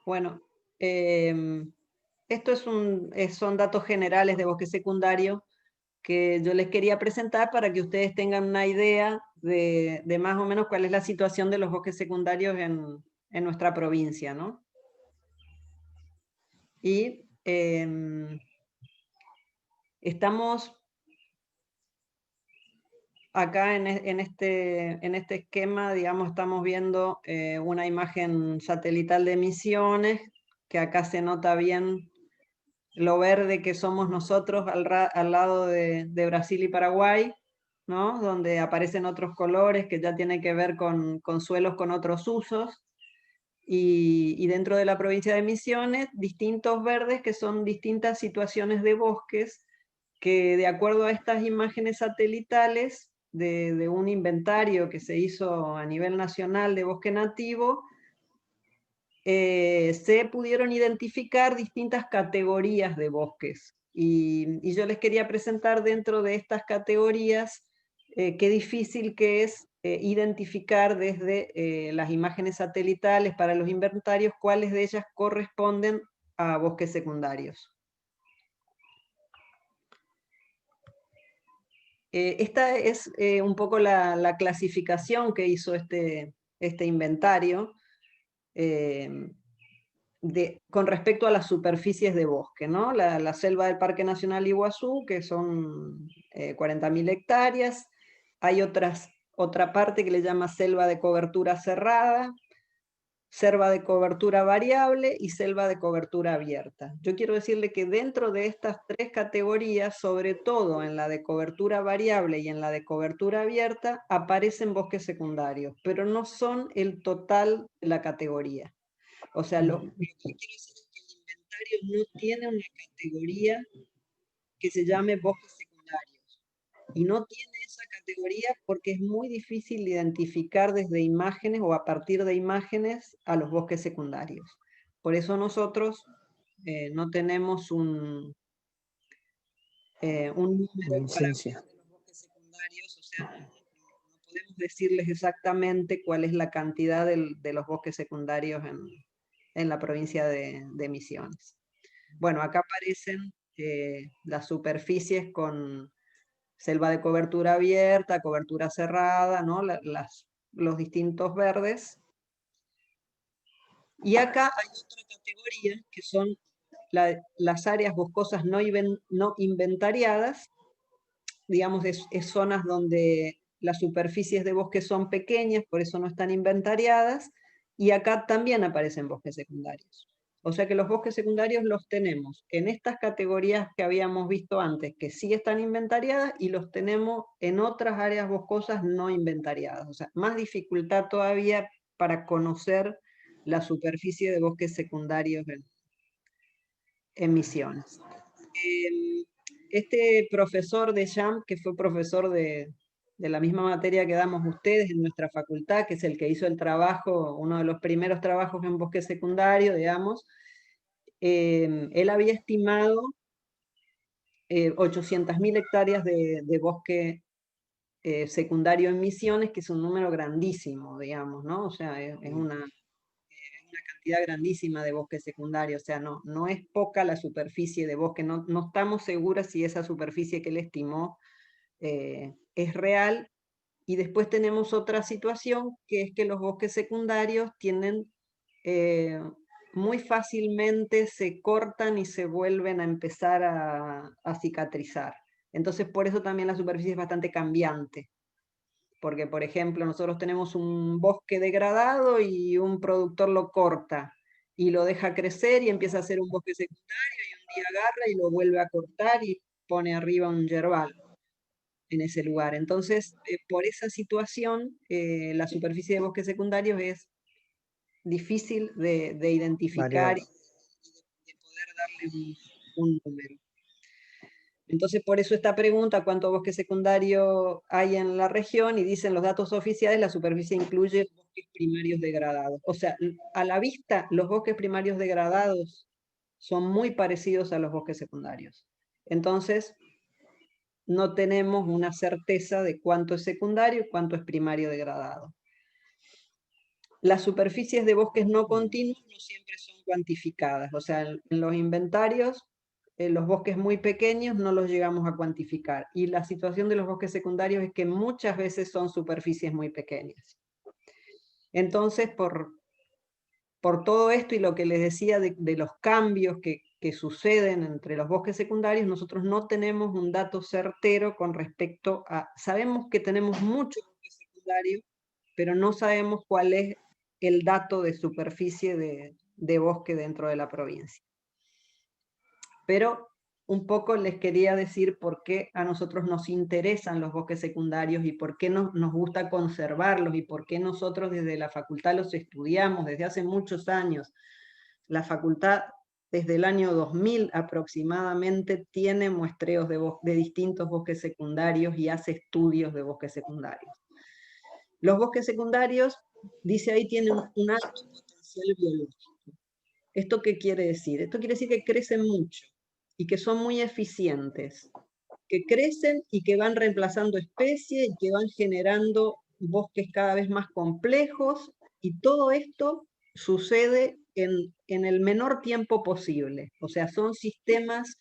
Bueno, esto son datos generales de bosque secundario que yo les quería presentar para que ustedes tengan una idea de más o menos cuál es la situación de los bosques secundarios en nuestra provincia, ¿no? Y estamos acá en este esquema, digamos, estamos viendo una imagen satelital de Misiones, que acá se nota bien lo verde que somos nosotros al lado de Brasil y Paraguay, ¿no? Donde aparecen otros colores que ya tienen que ver con suelos con otros usos. Y dentro de la provincia de Misiones, distintos verdes que son distintas situaciones de bosques que, de acuerdo a estas imágenes satelitales de un inventario que se hizo a nivel nacional de bosque nativo, se pudieron identificar distintas categorías de bosques. Y yo les quería presentar dentro de estas categorías qué difícil que es identificar desde las imágenes satelitales para los inventarios cuáles de ellas corresponden a bosques secundarios. Esta es un poco la clasificación que hizo este inventario con respecto a las superficies de bosque, ¿no? La selva del Parque Nacional Iguazú, que son 40.000 hectáreas. Hay otra parte que le llama selva de cobertura cerrada, selva de cobertura variable y selva de cobertura abierta. Yo quiero decirle que dentro de estas tres categorías, sobre todo en la de cobertura variable y en la de cobertura abierta, aparecen bosques secundarios, pero no son el total de la categoría. O sea, lo que quiero decir es que el inventario no tiene una categoría que se llame bosques secundarios. Y no tiene esa categoría porque es muy difícil identificar desde imágenes o a partir de imágenes a los bosques secundarios. Por eso nosotros no tenemos un número para de los bosques secundarios, o sea, no podemos decirles exactamente cuál es la cantidad de los bosques secundarios en la provincia de Misiones. Bueno, acá aparecen las superficies con selva de cobertura abierta, cobertura cerrada, ¿no? Los distintos verdes. Y acá hay otra categoría que son las áreas boscosas no inventariadas, digamos, es zonas donde las superficies de bosque son pequeñas, por eso no están inventariadas, y acá también aparecen bosques secundarios. O sea que los bosques secundarios los tenemos en estas categorías que habíamos visto antes, que sí están inventariadas, y los tenemos en otras áreas boscosas no inventariadas. O sea, más dificultad todavía para conocer la superficie de bosques secundarios en Misiones. Este profesor de Champ, que fue profesor de la misma materia que damos ustedes en nuestra facultad, que es el que hizo el trabajo, uno de los primeros trabajos en bosque secundario, digamos, él había estimado 800.000 hectáreas de bosque secundario en Misiones, que es un número grandísimo, digamos, ¿no? O sea, es una cantidad grandísima de bosque secundario, o sea, no es poca la superficie de bosque, no estamos seguras si esa superficie que él estimó es real. Y después tenemos otra situación, que es que los bosques secundarios tienen muy fácilmente se cortan y se vuelven a empezar a cicatrizar. Entonces, por eso también la superficie es bastante cambiante. Porque, por ejemplo, nosotros tenemos un bosque degradado y un productor lo corta y lo deja crecer y empieza a hacer un bosque secundario y un día agarra y lo vuelve a cortar y pone arriba un yerbal en ese lugar. Entonces, por esa situación, la superficie de bosques secundarios es difícil de identificar y de poder darle un número. Entonces, por eso esta pregunta, ¿cuánto bosque secundario hay en la región? Y dicen los datos oficiales, la superficie incluye bosques primarios degradados. O sea, a la vista, los bosques primarios degradados son muy parecidos a los bosques secundarios. Entonces, no tenemos una certeza de cuánto es secundario y cuánto es primario degradado. Las superficies de bosques no continuos no siempre son cuantificadas. O sea, en los inventarios, los bosques muy pequeños no los llegamos a cuantificar. Y la situación de los bosques secundarios es que muchas veces son superficies muy pequeñas. Entonces, por todo esto y lo que les decía de los cambios que suceden entre los bosques secundarios, nosotros no tenemos un dato certero con respecto a... Sabemos que tenemos muchos bosques secundarios, pero no sabemos cuál es el dato de superficie de bosque dentro de la provincia. Pero un poco les quería decir por qué a nosotros nos interesan los bosques secundarios y por qué nos gusta conservarlos y por qué nosotros desde la facultad los estudiamos desde hace muchos años. La facultad desde el año 2000 aproximadamente tiene muestreos de distintos bosques secundarios y hace estudios de bosques secundarios. Los bosques secundarios, dice ahí, tienen un alto potencial biológico. ¿Esto qué quiere decir? Esto quiere decir que crecen mucho y que son muy eficientes, que crecen y que van reemplazando especies y que van generando bosques cada vez más complejos, y todo esto sucede en el menor tiempo posible. O sea, son sistemas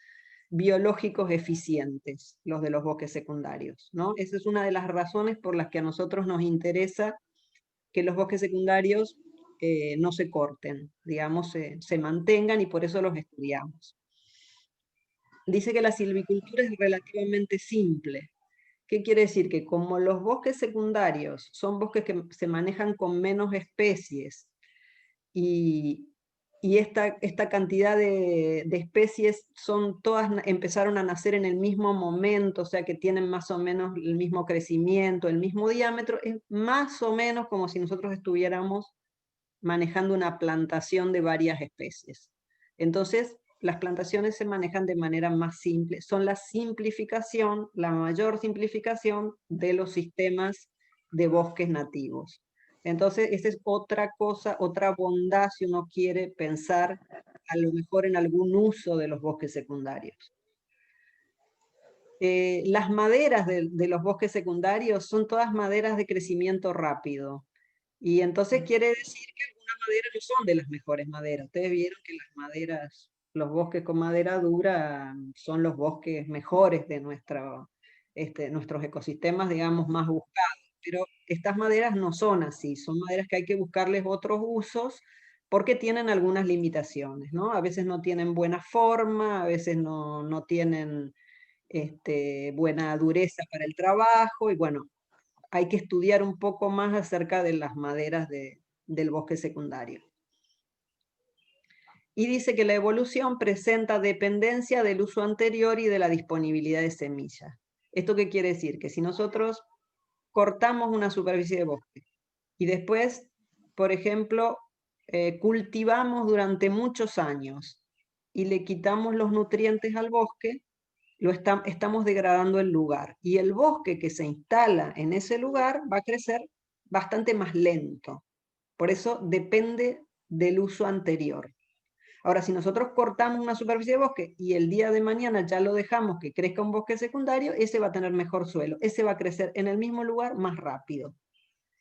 biológicos eficientes, los de los bosques secundarios, ¿no? Esa es una de las razones por las que a nosotros nos interesa que los bosques secundarios no se corten, digamos, se mantengan, y por eso los estudiamos. Dice que la silvicultura es relativamente simple. ¿Qué quiere decir? Que como los bosques secundarios son bosques que se manejan con menos especies, y esta cantidad de especies son todas, empezaron a nacer en el mismo momento, o sea que tienen más o menos el mismo crecimiento, el mismo diámetro, es más o menos como si nosotros estuviéramos manejando una plantación de varias especies. Entonces, las plantaciones se manejan de manera más simple, son la simplificación, la mayor simplificación de los sistemas de bosques nativos. Entonces, esa es otra cosa, otra bondad si uno quiere pensar a lo mejor en algún uso de los bosques secundarios. Las maderas de los bosques secundarios son todas maderas de crecimiento rápido. Y entonces quiere decir que algunas maderas no son de las mejores maderas. Ustedes vieron que las maderas, los bosques con madera dura son los bosques mejores de nuestros ecosistemas, digamos, más buscados. Pero estas maderas no son así, son maderas que hay que buscarles otros usos porque tienen algunas limitaciones, ¿no? A veces no tienen buena forma, a veces no tienen buena dureza para el trabajo, y bueno, hay que estudiar un poco más acerca de las maderas del bosque secundario. Y dice que la evolución presenta dependencia del uso anterior y de la disponibilidad de semillas. ¿Esto qué quiere decir? Que si nosotros cortamos una superficie de bosque y después, por ejemplo, cultivamos durante muchos años y le quitamos los nutrientes al bosque, estamos degradando el lugar. Y el bosque que se instala en ese lugar va a crecer bastante más lento. Por eso depende del uso anterior. Ahora, si nosotros cortamos una superficie de bosque y el día de mañana ya lo dejamos que crezca un bosque secundario, ese va a tener mejor suelo, ese va a crecer en el mismo lugar más rápido.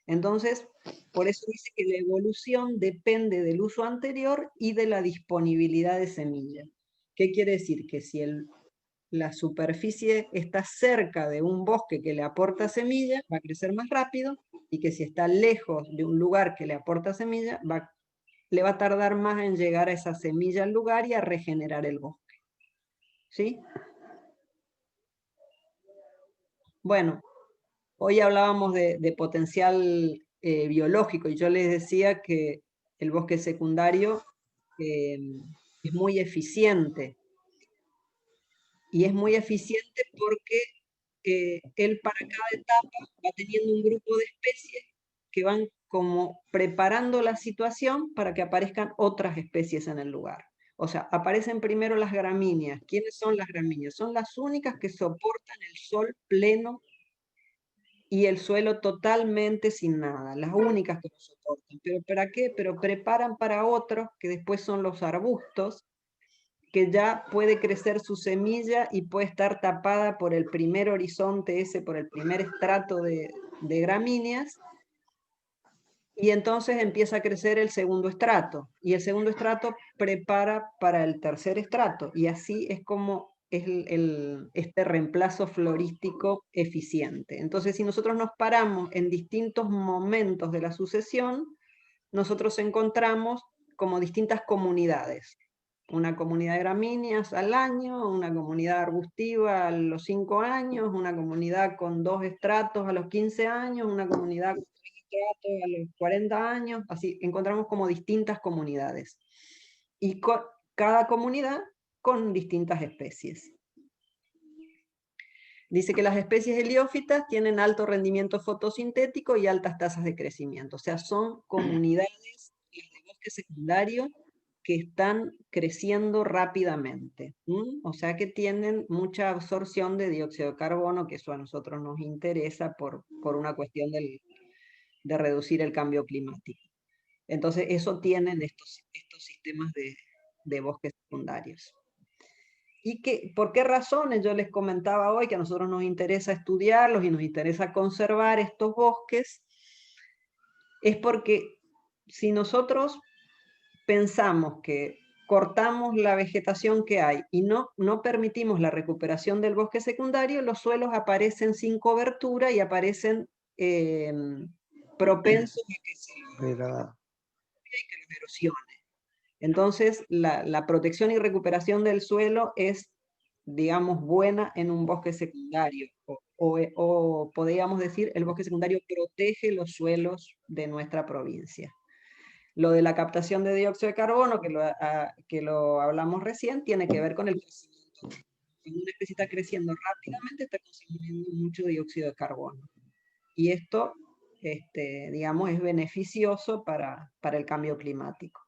Entonces, por eso dice que la evolución depende del uso anterior y de la disponibilidad de semilla. ¿Qué quiere decir? Que si la superficie está cerca de un bosque que le aporta semilla, va a crecer más rápido, y que si está lejos de un lugar que le aporta semilla, le va a tardar más en llegar a esa semilla al lugar y a regenerar el bosque. ¿Sí? Bueno, hoy hablábamos de potencial biológico, y yo les decía que el bosque secundario es muy eficiente. Y es muy eficiente porque él para cada etapa va teniendo un grupo de especies que van como preparando la situación para que aparezcan otras especies en el lugar. O sea, aparecen primero las gramíneas. ¿Quiénes son las gramíneas? Son las únicas que soportan el sol pleno y el suelo totalmente sin nada, las únicas que lo soportan. ¿Pero para qué? Pero preparan para otros, que después son los arbustos, que ya puede crecer su semilla y puede estar tapada por el primer horizonte ese, por el primer estrato de gramíneas, y entonces empieza a crecer el segundo estrato, y el segundo estrato prepara para el tercer estrato, y así es como es este reemplazo florístico eficiente. Entonces, si nosotros nos paramos en distintos momentos de la sucesión, nosotros encontramos como distintas comunidades. Una comunidad de gramíneas al año, una comunidad arbustiva a los 5 años, una comunidad con 2 estratos a los 15 años, una comunidad con 3 estratos a los 40 años, así encontramos como distintas comunidades. Y cada comunidad con distintas especies. Dice que las especies heliófitas tienen alto rendimiento fotosintético y altas tasas de crecimiento. O sea, son comunidades de bosque secundario que están creciendo rápidamente. O sea, que tienen mucha absorción de dióxido de carbono, que eso a nosotros nos interesa por una cuestión de reducir el cambio climático. Entonces, eso tienen estos sistemas de bosques secundarios. ¿Y por qué razones? Yo les comentaba hoy que a nosotros nos interesa estudiarlos y nos interesa conservar estos bosques. Es porque si nosotros pensamos que cortamos la vegetación que hay y no permitimos la recuperación del bosque secundario, los suelos aparecen sin cobertura y aparecen propensos a que se los erosione. Entonces, la protección y recuperación del suelo es, digamos, buena en un bosque secundario, o podríamos decir, el bosque secundario protege los suelos de nuestra provincia. Lo de la captación de dióxido de carbono, que lo hablamos recién, tiene que ver con el crecimiento. Cuando una especie está creciendo rápidamente, está consumiendo mucho dióxido de carbono. Y esto, digamos, es beneficioso para el cambio climático.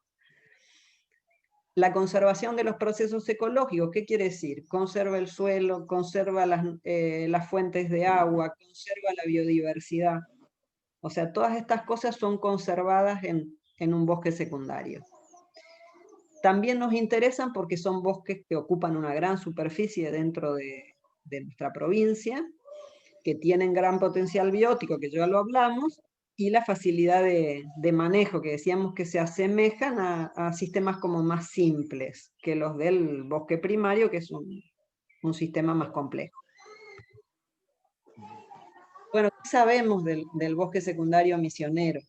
La conservación de los procesos ecológicos, ¿qué quiere decir? Conserva el suelo, conserva las fuentes de agua, conserva la biodiversidad. O sea, todas estas cosas son conservadas en un bosque secundario. También nos interesan porque son bosques que ocupan una gran superficie dentro de nuestra provincia, que tienen gran potencial biótico, que ya lo hablamos, y la facilidad de manejo, que decíamos que se asemejan a sistemas como más simples que los del bosque primario, que es un sistema más complejo. Bueno, ¿qué sabemos del bosque secundario misionero?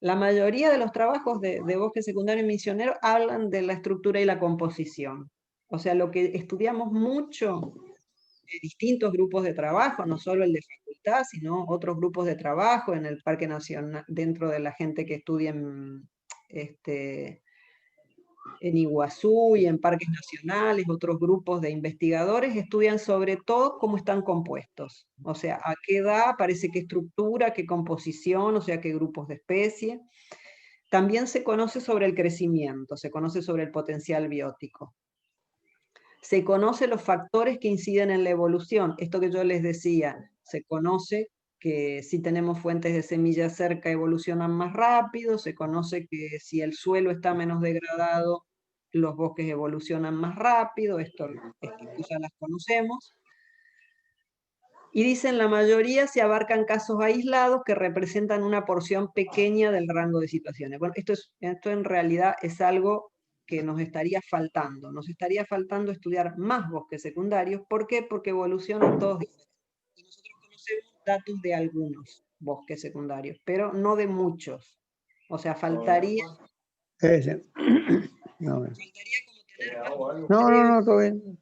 La mayoría de los trabajos de bosque secundario misionero hablan de la estructura y la composición. O sea, lo que estudiamos mucho de distintos grupos de trabajo, no solo el de facultad, sino otros grupos de trabajo en el Parque Nacional, dentro de la gente que estudia en Iguazú y en parques nacionales, otros grupos de investigadores estudian sobre todo cómo están compuestos. O sea, a qué edad aparece qué estructura, qué composición, o sea, qué grupos de especies. También se conoce sobre el crecimiento, se conoce sobre el potencial biótico. Se conoce los factores que inciden en la evolución. Esto que yo les decía, se conoce que si tenemos fuentes de semillas cerca evolucionan más rápido, se conoce que si el suelo está menos degradado, los bosques evolucionan más rápido, estas cosas las conocemos. Y dicen, la mayoría se abarcan casos aislados que representan una porción pequeña del rango de situaciones. Bueno, esto en realidad es algo que nos estaría faltando. Nos estaría faltando estudiar más bosques secundarios. ¿Por qué? Porque evolucionan todos diferentes. Y nosotros conocemos datos de algunos bosques secundarios, pero no de muchos. O sea, faltaría... No, faltaría como tener más... no, todo bien.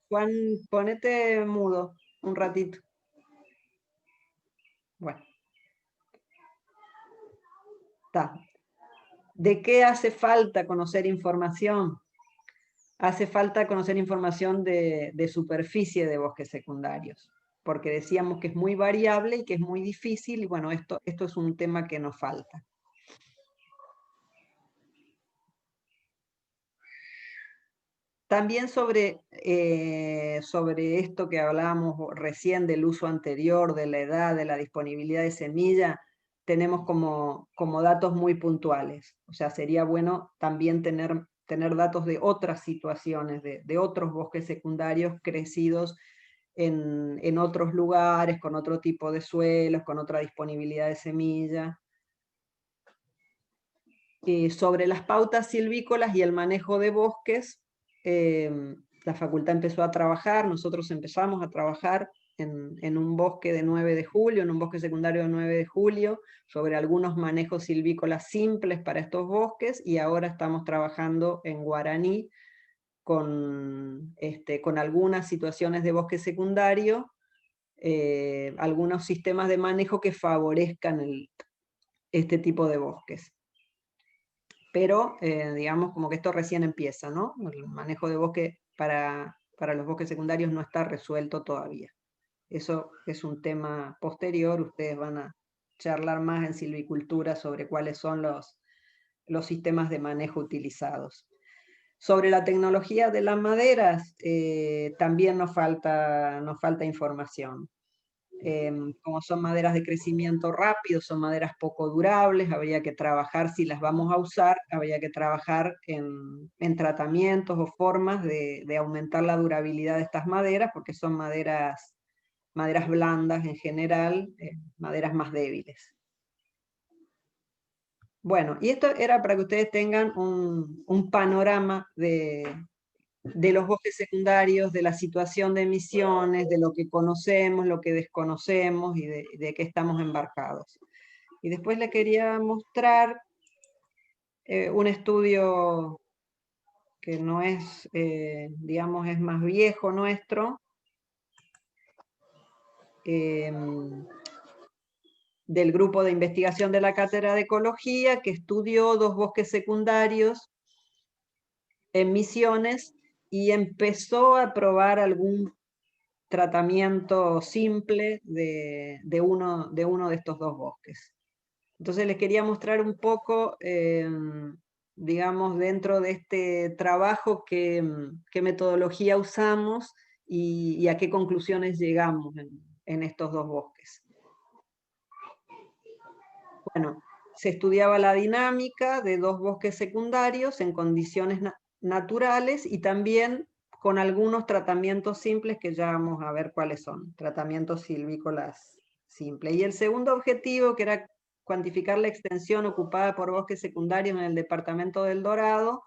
Juan, ponete mudo un ratito. Bueno. Está. ¿De qué hace falta conocer información? Hace falta conocer información de superficie de bosques secundarios, porque decíamos que es muy variable y que es muy difícil, y bueno, esto es un tema que nos falta. También sobre esto que hablábamos recién del uso anterior, de la edad, de la disponibilidad de semilla, tenemos como datos muy puntuales. O sea, sería bueno también tener datos de otras situaciones, de otros bosques secundarios crecidos en otros lugares, con otro tipo de suelos, con otra disponibilidad de semilla. Sobre las pautas silvícolas y el manejo de bosques, la facultad empezó a trabajar, nosotros empezamos a trabajar en un bosque de 9 de julio, en un bosque secundario de 9 de julio, sobre algunos manejos silvícolas simples para estos bosques, y ahora estamos trabajando en Guaraní con algunas situaciones de bosque secundario, algunos sistemas de manejo que favorezcan este tipo de bosques. Pero, digamos, como que esto recién empieza, ¿no? El manejo de bosque para los bosques secundarios no está resuelto todavía. Eso es un tema posterior, ustedes van a charlar más en silvicultura sobre cuáles son los sistemas de manejo utilizados. Sobre la tecnología de las maderas, también nos falta información. Como son maderas de crecimiento rápido, son maderas poco durables, habría que trabajar, si las vamos a usar, habría que trabajar en tratamientos o formas de aumentar la durabilidad de estas maderas, porque son maderas blandas en general, maderas más débiles. Bueno, y esto era para que ustedes tengan un panorama de los bosques secundarios, de la situación de emisiones, de lo que conocemos, lo que desconocemos y de qué estamos embarcados. Y después le quería mostrar un estudio que no es, digamos, es más viejo nuestro, del grupo de investigación de la Cátedra de Ecología, que estudió 2 bosques secundarios en Misiones y empezó a probar algún tratamiento simple de uno de estos 2 bosques. Entonces les quería mostrar un poco, digamos, dentro de este trabajo, qué metodología usamos y a qué conclusiones llegamos en estos 2 bosques. Bueno, se estudiaba la dinámica de 2 bosques secundarios en condiciones naturales y también con algunos tratamientos simples que ya vamos a ver cuáles son, tratamientos silvícolas simples. Y el segundo objetivo, que era cuantificar la extensión ocupada por bosques secundarios en el departamento del Dorado,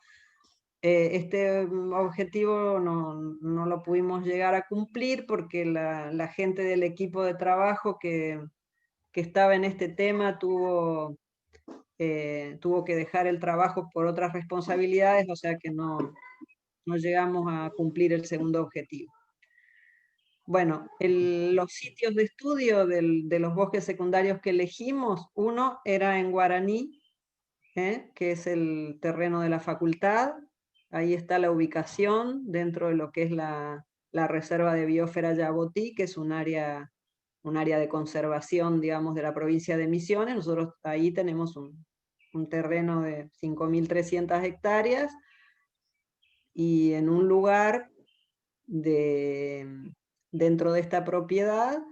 este objetivo no lo pudimos llegar a cumplir porque la gente del equipo de trabajo que estaba en este tema tuvo que dejar el trabajo por otras responsabilidades, o sea que no llegamos a cumplir el segundo objetivo. Bueno, los sitios de estudio de los bosques secundarios que elegimos, uno era en Guaraní, que es el terreno de la facultad. Ahí está la ubicación dentro de lo que es la reserva de biosfera Yabotí, que es un área de conservación, digamos, de la provincia de Misiones. Nosotros ahí tenemos un terreno de 5.300 hectáreas y en un lugar dentro de esta propiedad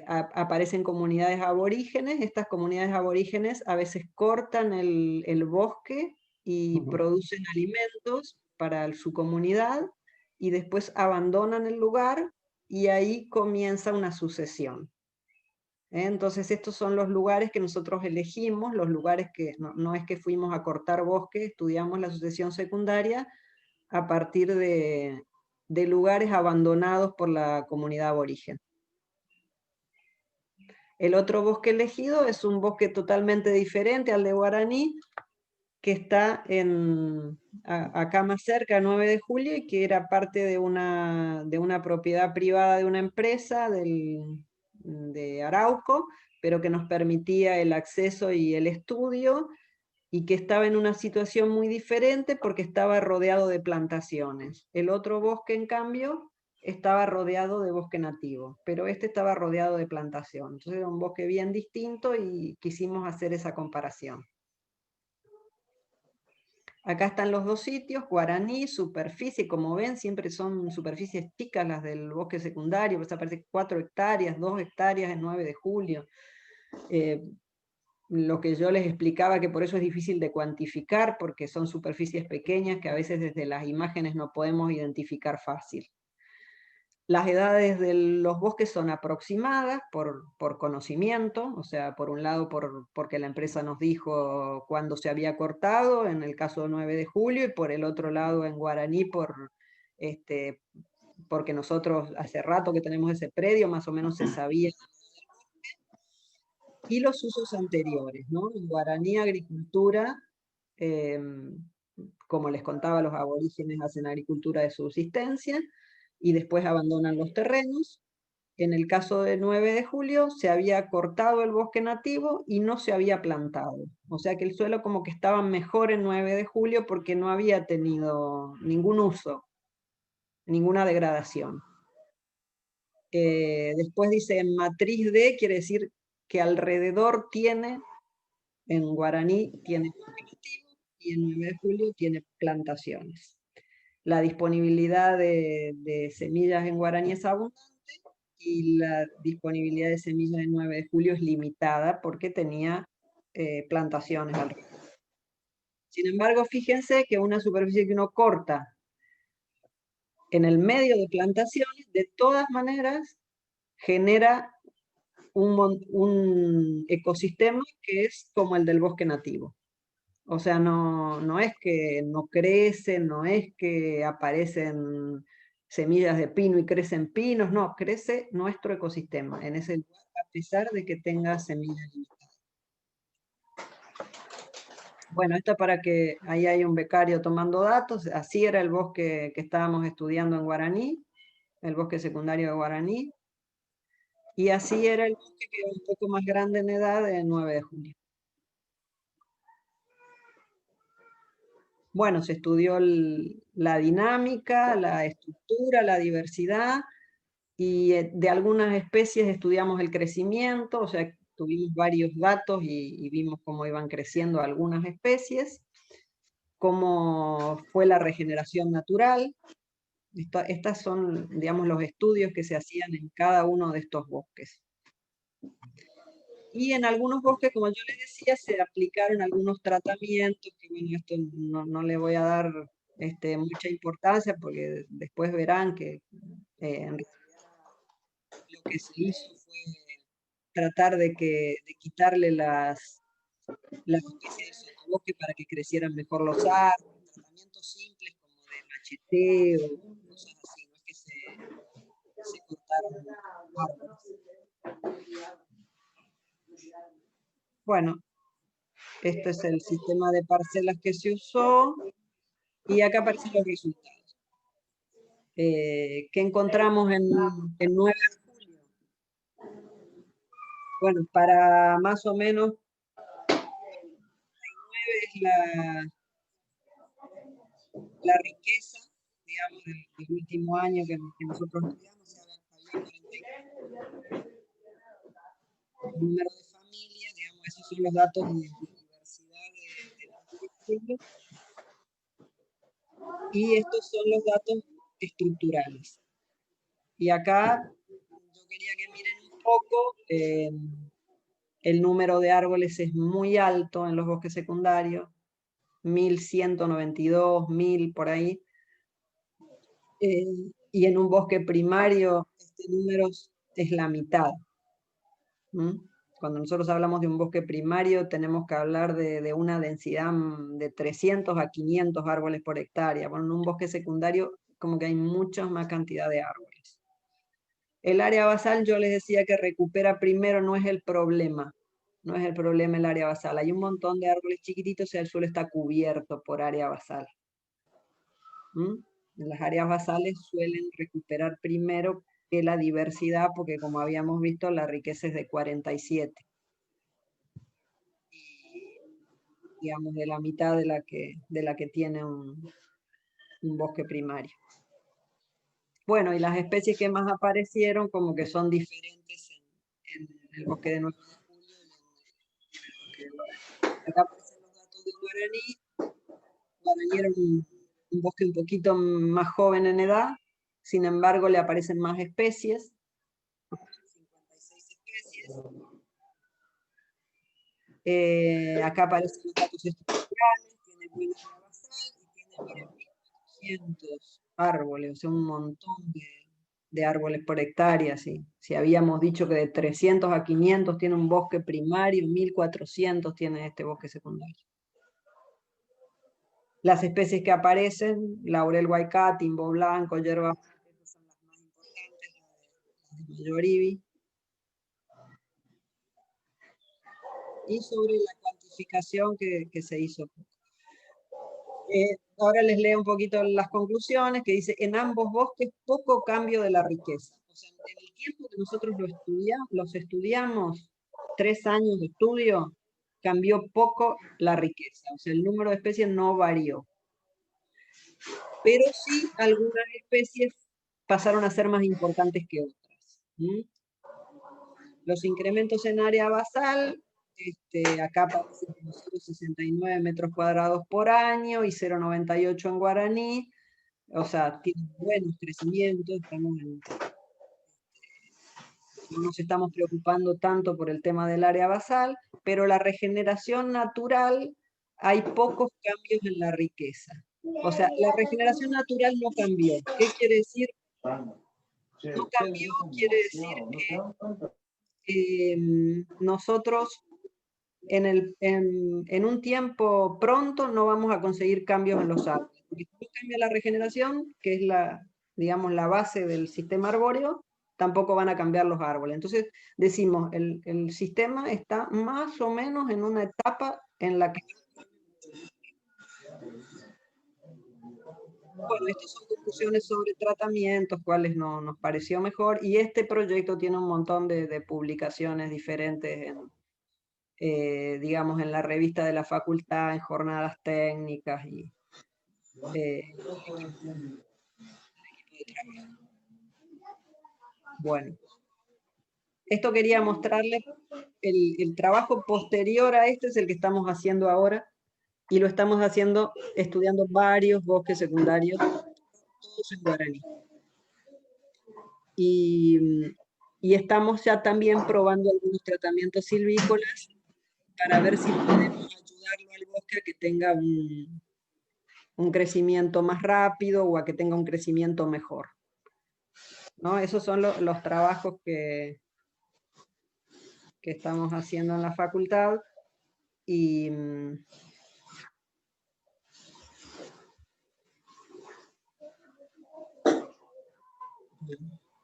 aparecen comunidades aborígenes. Estas comunidades aborígenes a veces cortan el bosque y producen alimentos para su comunidad y después abandonan el lugar y ahí comienza una sucesión. Entonces estos son los lugares que nosotros elegimos, los lugares que no es que fuimos a cortar bosque, estudiamos la sucesión secundaria a partir de lugares abandonados por la comunidad aborigen. El otro bosque elegido es un bosque totalmente diferente al de Guaraní, que está acá más cerca, 9 de julio, y que era parte de una propiedad privada de una empresa de Arauco, pero que nos permitía el acceso y el estudio, y que estaba en una situación muy diferente porque estaba rodeado de plantaciones. El otro bosque, en cambio, estaba rodeado de bosque nativo, pero este estaba rodeado de plantación. Entonces era un bosque bien distinto y quisimos hacer esa comparación. Acá están los 2 sitios, Guaraní, superficie, como ven, siempre son superficies chicas las del bosque secundario, pues aparece 4 hectáreas, 2 hectáreas en 9 de julio. Lo que yo les explicaba, que por eso es difícil de cuantificar, porque son superficies pequeñas que a veces desde las imágenes no podemos identificar fácil. Las edades de los bosques son aproximadas por conocimiento, o sea, por un lado porque la empresa nos dijo cuándo se había cortado, en el caso del 9 de julio, y por el otro lado en Guaraní, porque nosotros hace rato que tenemos ese predio, más o menos se sabía. Y los usos anteriores, ¿no? En Guaraní, agricultura, como les contaba, los aborígenes hacen agricultura de subsistencia, y después abandonan los terrenos. En el caso del 9 de julio se había cortado el bosque nativo y no se había plantado. O sea que el suelo como que estaba mejor en 9 de julio porque no había tenido ningún uso, ninguna degradación. Después dice en matriz D, quiere decir que alrededor tiene, en Guaraní tiene bosque nativo y en 9 de julio tiene plantaciones. La disponibilidad de semillas en Guaraní es abundante y la disponibilidad de semillas en 9 de julio es limitada porque tenía plantaciones alrededor. Sin embargo, fíjense que una superficie que uno corta en el medio de plantaciones, de todas maneras, genera un ecosistema que es como el del bosque nativo. O sea, no es que no crece, no es que aparecen semillas de pino y crecen pinos, no, crece nuestro ecosistema en ese lugar, a pesar de que tenga semillas limitadas. Bueno, esto para que ahí hay un becario tomando datos. Así era el bosque que estábamos estudiando en Guaraní, el bosque secundario de Guaraní. Y así era el bosque, que era un poco más grande en edad, el 9 de julio. Bueno, se estudió la dinámica, la estructura, la diversidad, y de algunas especies estudiamos el crecimiento, o sea, tuvimos varios datos y vimos cómo iban creciendo algunas especies, cómo fue la regeneración natural. Estas son, digamos, los estudios que se hacían en cada uno de estos bosques. Y en algunos bosques, como yo les decía, se aplicaron algunos tratamientos, que bueno, esto no le voy a dar mucha importancia, porque después verán que en realidad lo que se hizo fue tratar de quitarle las especies del sotobosque para que crecieran mejor los árboles, tratamientos simples como de macheteo, cosas así, no es que se cortaron árboles. Bueno, este es el sistema de parcelas que se usó, y acá aparecen los resultados. ¿Qué encontramos en 9 de julio? Bueno, para más o menos, 9 es la riqueza, digamos, del último año que nosotros estudiamos, había 44. El número de familias, digamos, esos son los datos de diversidad de la. Y estos son los datos estructurales. Y acá yo quería que miren un poco, el número de árboles es muy alto en los bosques secundarios, 1192, 1000 por ahí. Y en un bosque primario este número es la mitad. Cuando nosotros hablamos de un bosque primario, tenemos que hablar de una densidad de 300 a 500 árboles por hectárea. Bueno, en un bosque secundario como que hay mucha más cantidad de árboles. El área basal, yo les decía que recupera primero, no es el problema. No es el problema el área basal. Hay un montón de árboles chiquititos y el suelo está cubierto por área basal. Las áreas basales suelen recuperar primero que la diversidad, porque como habíamos visto, la riqueza es de 47. Y, digamos, de la mitad de la que tiene un bosque primario. Bueno, y las especies que más aparecieron como que son diferentes en el bosque de 9 de julio. Acá aparecen los datos de Guaraní. Guaraní era un bosque un poquito más joven en edad, sin embargo le aparecen más especies, 56 especies. Acá aparecen los datos estructurales, tiene buena área basal y tiene, miren, 1400 árboles, o sea, un montón de árboles por hectárea. ¿Sí? Si habíamos dicho que de 300 a 500 tiene un bosque primario, 1400 tiene este bosque secundario. Las especies que aparecen, laurel huaycá, timbo blanco, hierba, estas son las más importantes, las de Mayoribi. Y sobre la cuantificación que se hizo. Ahora les leo un poquito las conclusiones, que dice, en ambos bosques poco cambio de la riqueza. O sea, en el tiempo que nosotros los estudiamos, 3 años de estudio, cambió poco la riqueza. O sea, el número de especies no varió. Pero sí, algunas especies pasaron a ser más importantes que otras. Los incrementos en área basal, acá aparecen 69 metros cuadrados por año y 0,98 en Guaraní, o sea, tienen buenos crecimientos, no nos estamos preocupando tanto por el tema del área basal, pero la regeneración natural, hay pocos cambios en la riqueza. O sea, la regeneración natural no cambió. ¿Qué quiere decir? No cambió, quiere decir que nosotros en un tiempo pronto no vamos a conseguir cambios en los árboles. Porque si no cambia la regeneración, que es digamos, la base del sistema arbóreo, tampoco van a cambiar los árboles. Entonces decimos, el sistema está más o menos en una etapa en la que... Bueno, estas son discusiones sobre tratamientos, cuáles nos pareció mejor, y este proyecto tiene un montón de publicaciones diferentes, digamos, en la revista de la facultad, en jornadas técnicas y bueno. Esto quería mostrarles, el trabajo posterior a este es el que estamos haciendo ahora, y lo estamos haciendo estudiando varios bosques secundarios, todos en guaraní. Y estamos ya también probando algunos tratamientos silvícolas para ver si podemos ayudarlo al bosque a que tenga un crecimiento más rápido o a que tenga un crecimiento mejor, ¿no? Esos son los trabajos que estamos haciendo en la facultad. Y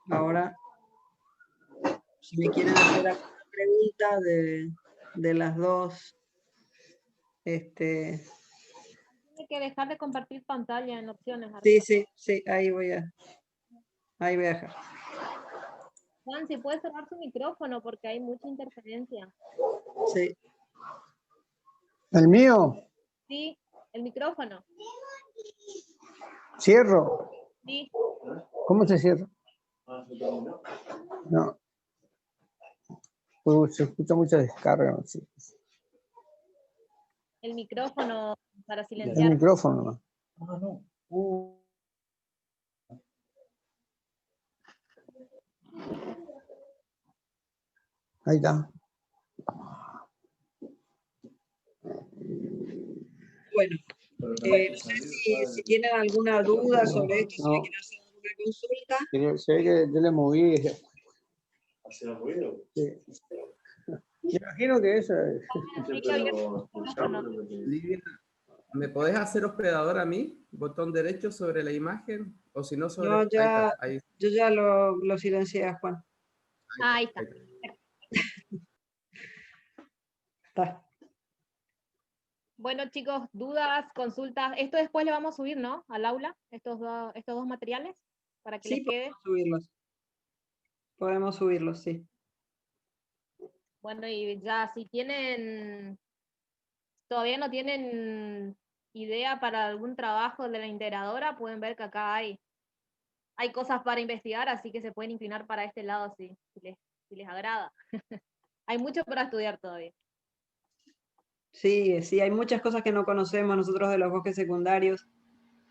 ahora, si me quieren hacer alguna pregunta de las dos, Tiene que dejar de compartir pantalla en opciones. sí, ahí voy a dejar. Juan, si puede cerrar su micrófono porque hay mucha interferencia. Sí. ¿El mío? Sí, el micrófono. ¿Cierro? Sí. ¿Cómo se cierra? No. Se escucha mucha descarga. ¿No? Sí. El micrófono para El silenciar. micrófono. Ahí está. Bueno, no sé si tienen alguna duda sobre esto, si me quieren hacer alguna consulta. Se ve que yo le moví. Sí. Me imagino que eso es. Livia, ¿me podés hacer hospedador a mí? Botón derecho sobre la imagen, o si no sobre... No, ahí está. yo ya lo silencié, Juan. Ahí está. Está. Bueno, chicos, dudas, consultas. Esto después le vamos a subir, ¿no? Al aula, estos dos materiales, para que les quede. Podemos subirlos, sí. Bueno, y ya, si todavía no tienen idea para algún trabajo de la integradora, pueden ver que acá hay cosas para investigar, así que se pueden inclinar para este lado si les agrada. Hay mucho para estudiar todavía. Sí, hay muchas cosas que no conocemos nosotros de los bosques secundarios.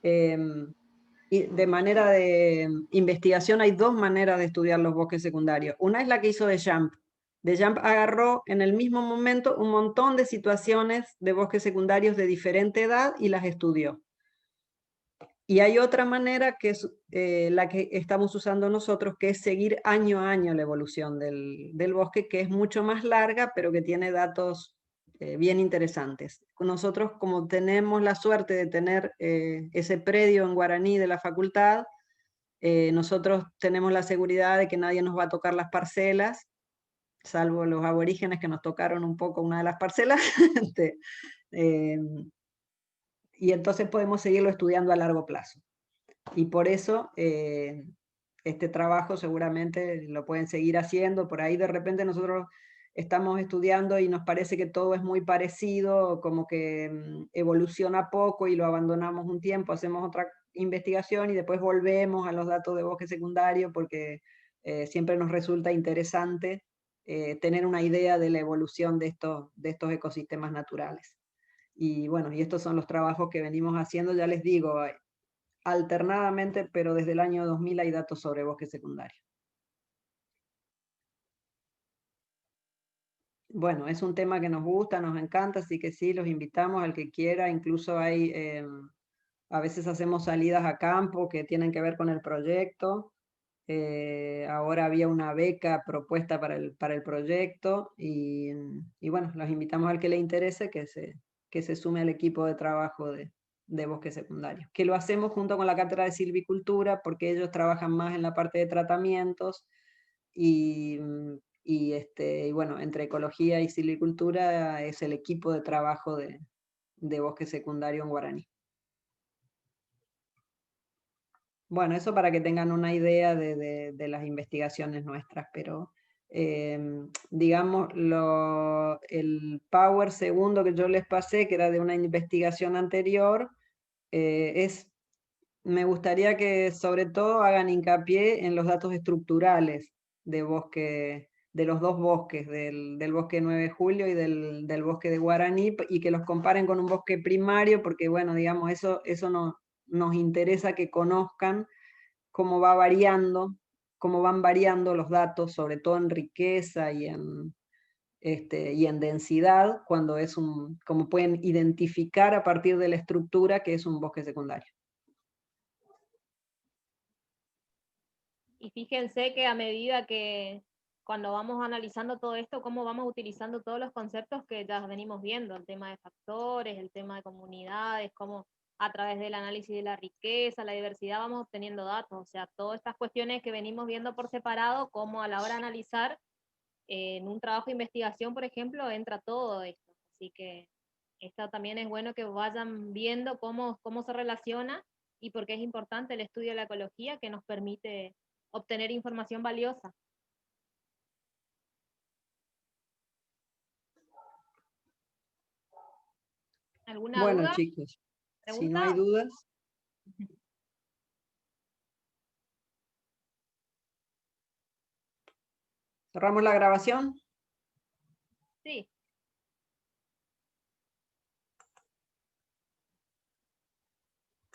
Y de manera de investigación hay dos maneras de estudiar los bosques secundarios. Una es la que hizo Deschamps. Deschamps agarró en el mismo momento un montón de situaciones de bosques secundarios de diferente edad y las estudió. Y hay otra manera que es la que estamos usando nosotros, que es seguir año a año la evolución del bosque, que es mucho más larga, pero que tiene datos bien interesantes. Nosotros, como tenemos la suerte de tener ese predio en guaraní de la facultad, nosotros tenemos la seguridad de que nadie nos va a tocar las parcelas, salvo los aborígenes que nos tocaron un poco una de las parcelas. Y entonces podemos seguirlo estudiando a largo plazo. Y por eso este trabajo seguramente lo pueden seguir haciendo. Por ahí de repente nosotros estamos estudiando y nos parece que todo es muy parecido, como que evoluciona poco y lo abandonamos un tiempo, hacemos otra investigación y después volvemos a los datos de bosque secundario porque siempre nos resulta interesante tener una idea de la evolución de estos ecosistemas naturales. Y bueno, y estos son los trabajos que venimos haciendo, ya les digo, alternadamente, pero desde el año 2000 hay datos sobre bosque secundario. Bueno, es un tema que nos gusta, nos encanta, así que sí, los invitamos al que quiera, incluso hay, a veces hacemos salidas a campo que tienen que ver con el proyecto, Ahora había una beca propuesta para el proyecto y bueno, los invitamos al que le interese que se sume al equipo de trabajo de bosque secundario, que lo hacemos junto con la Cátedra de Silvicultura porque ellos trabajan más en la parte de tratamientos y bueno, entre ecología y silvicultura es el equipo de trabajo de bosque secundario en guaraní. Bueno, eso para que tengan una idea de las investigaciones nuestras, pero digamos, el Power segundo que yo les pasé, que era de una investigación anterior, me gustaría que sobre todo hagan hincapié en los datos estructurales de bosque, de los dos bosques, del bosque 9 de julio y del bosque de Guaraní, y que los comparen con un bosque primario, porque bueno, digamos, eso nos interesa que conozcan cómo va variando, cómo van variando los datos, sobre todo en riqueza y en densidad, cuando como pueden identificar a partir de la estructura que es un bosque secundario. Y fíjense que a medida que cuando vamos analizando todo esto, cómo vamos utilizando todos los conceptos que ya venimos viendo, el tema de factores, el tema de comunidades, cómo a través del análisis de la riqueza, la diversidad, vamos obteniendo datos. O sea, todas estas cuestiones que venimos viendo por separado, como a la hora de analizar, en un trabajo de investigación, por ejemplo, entra todo esto. Así que esto también es bueno que vayan viendo cómo se relaciona y por qué es importante el estudio de la ecología, que nos permite obtener información valiosa. ¿Alguna Bueno, duda? chicos, si no ¿Pregunta? hay dudas. ¿Cerramos la grabación? Sí.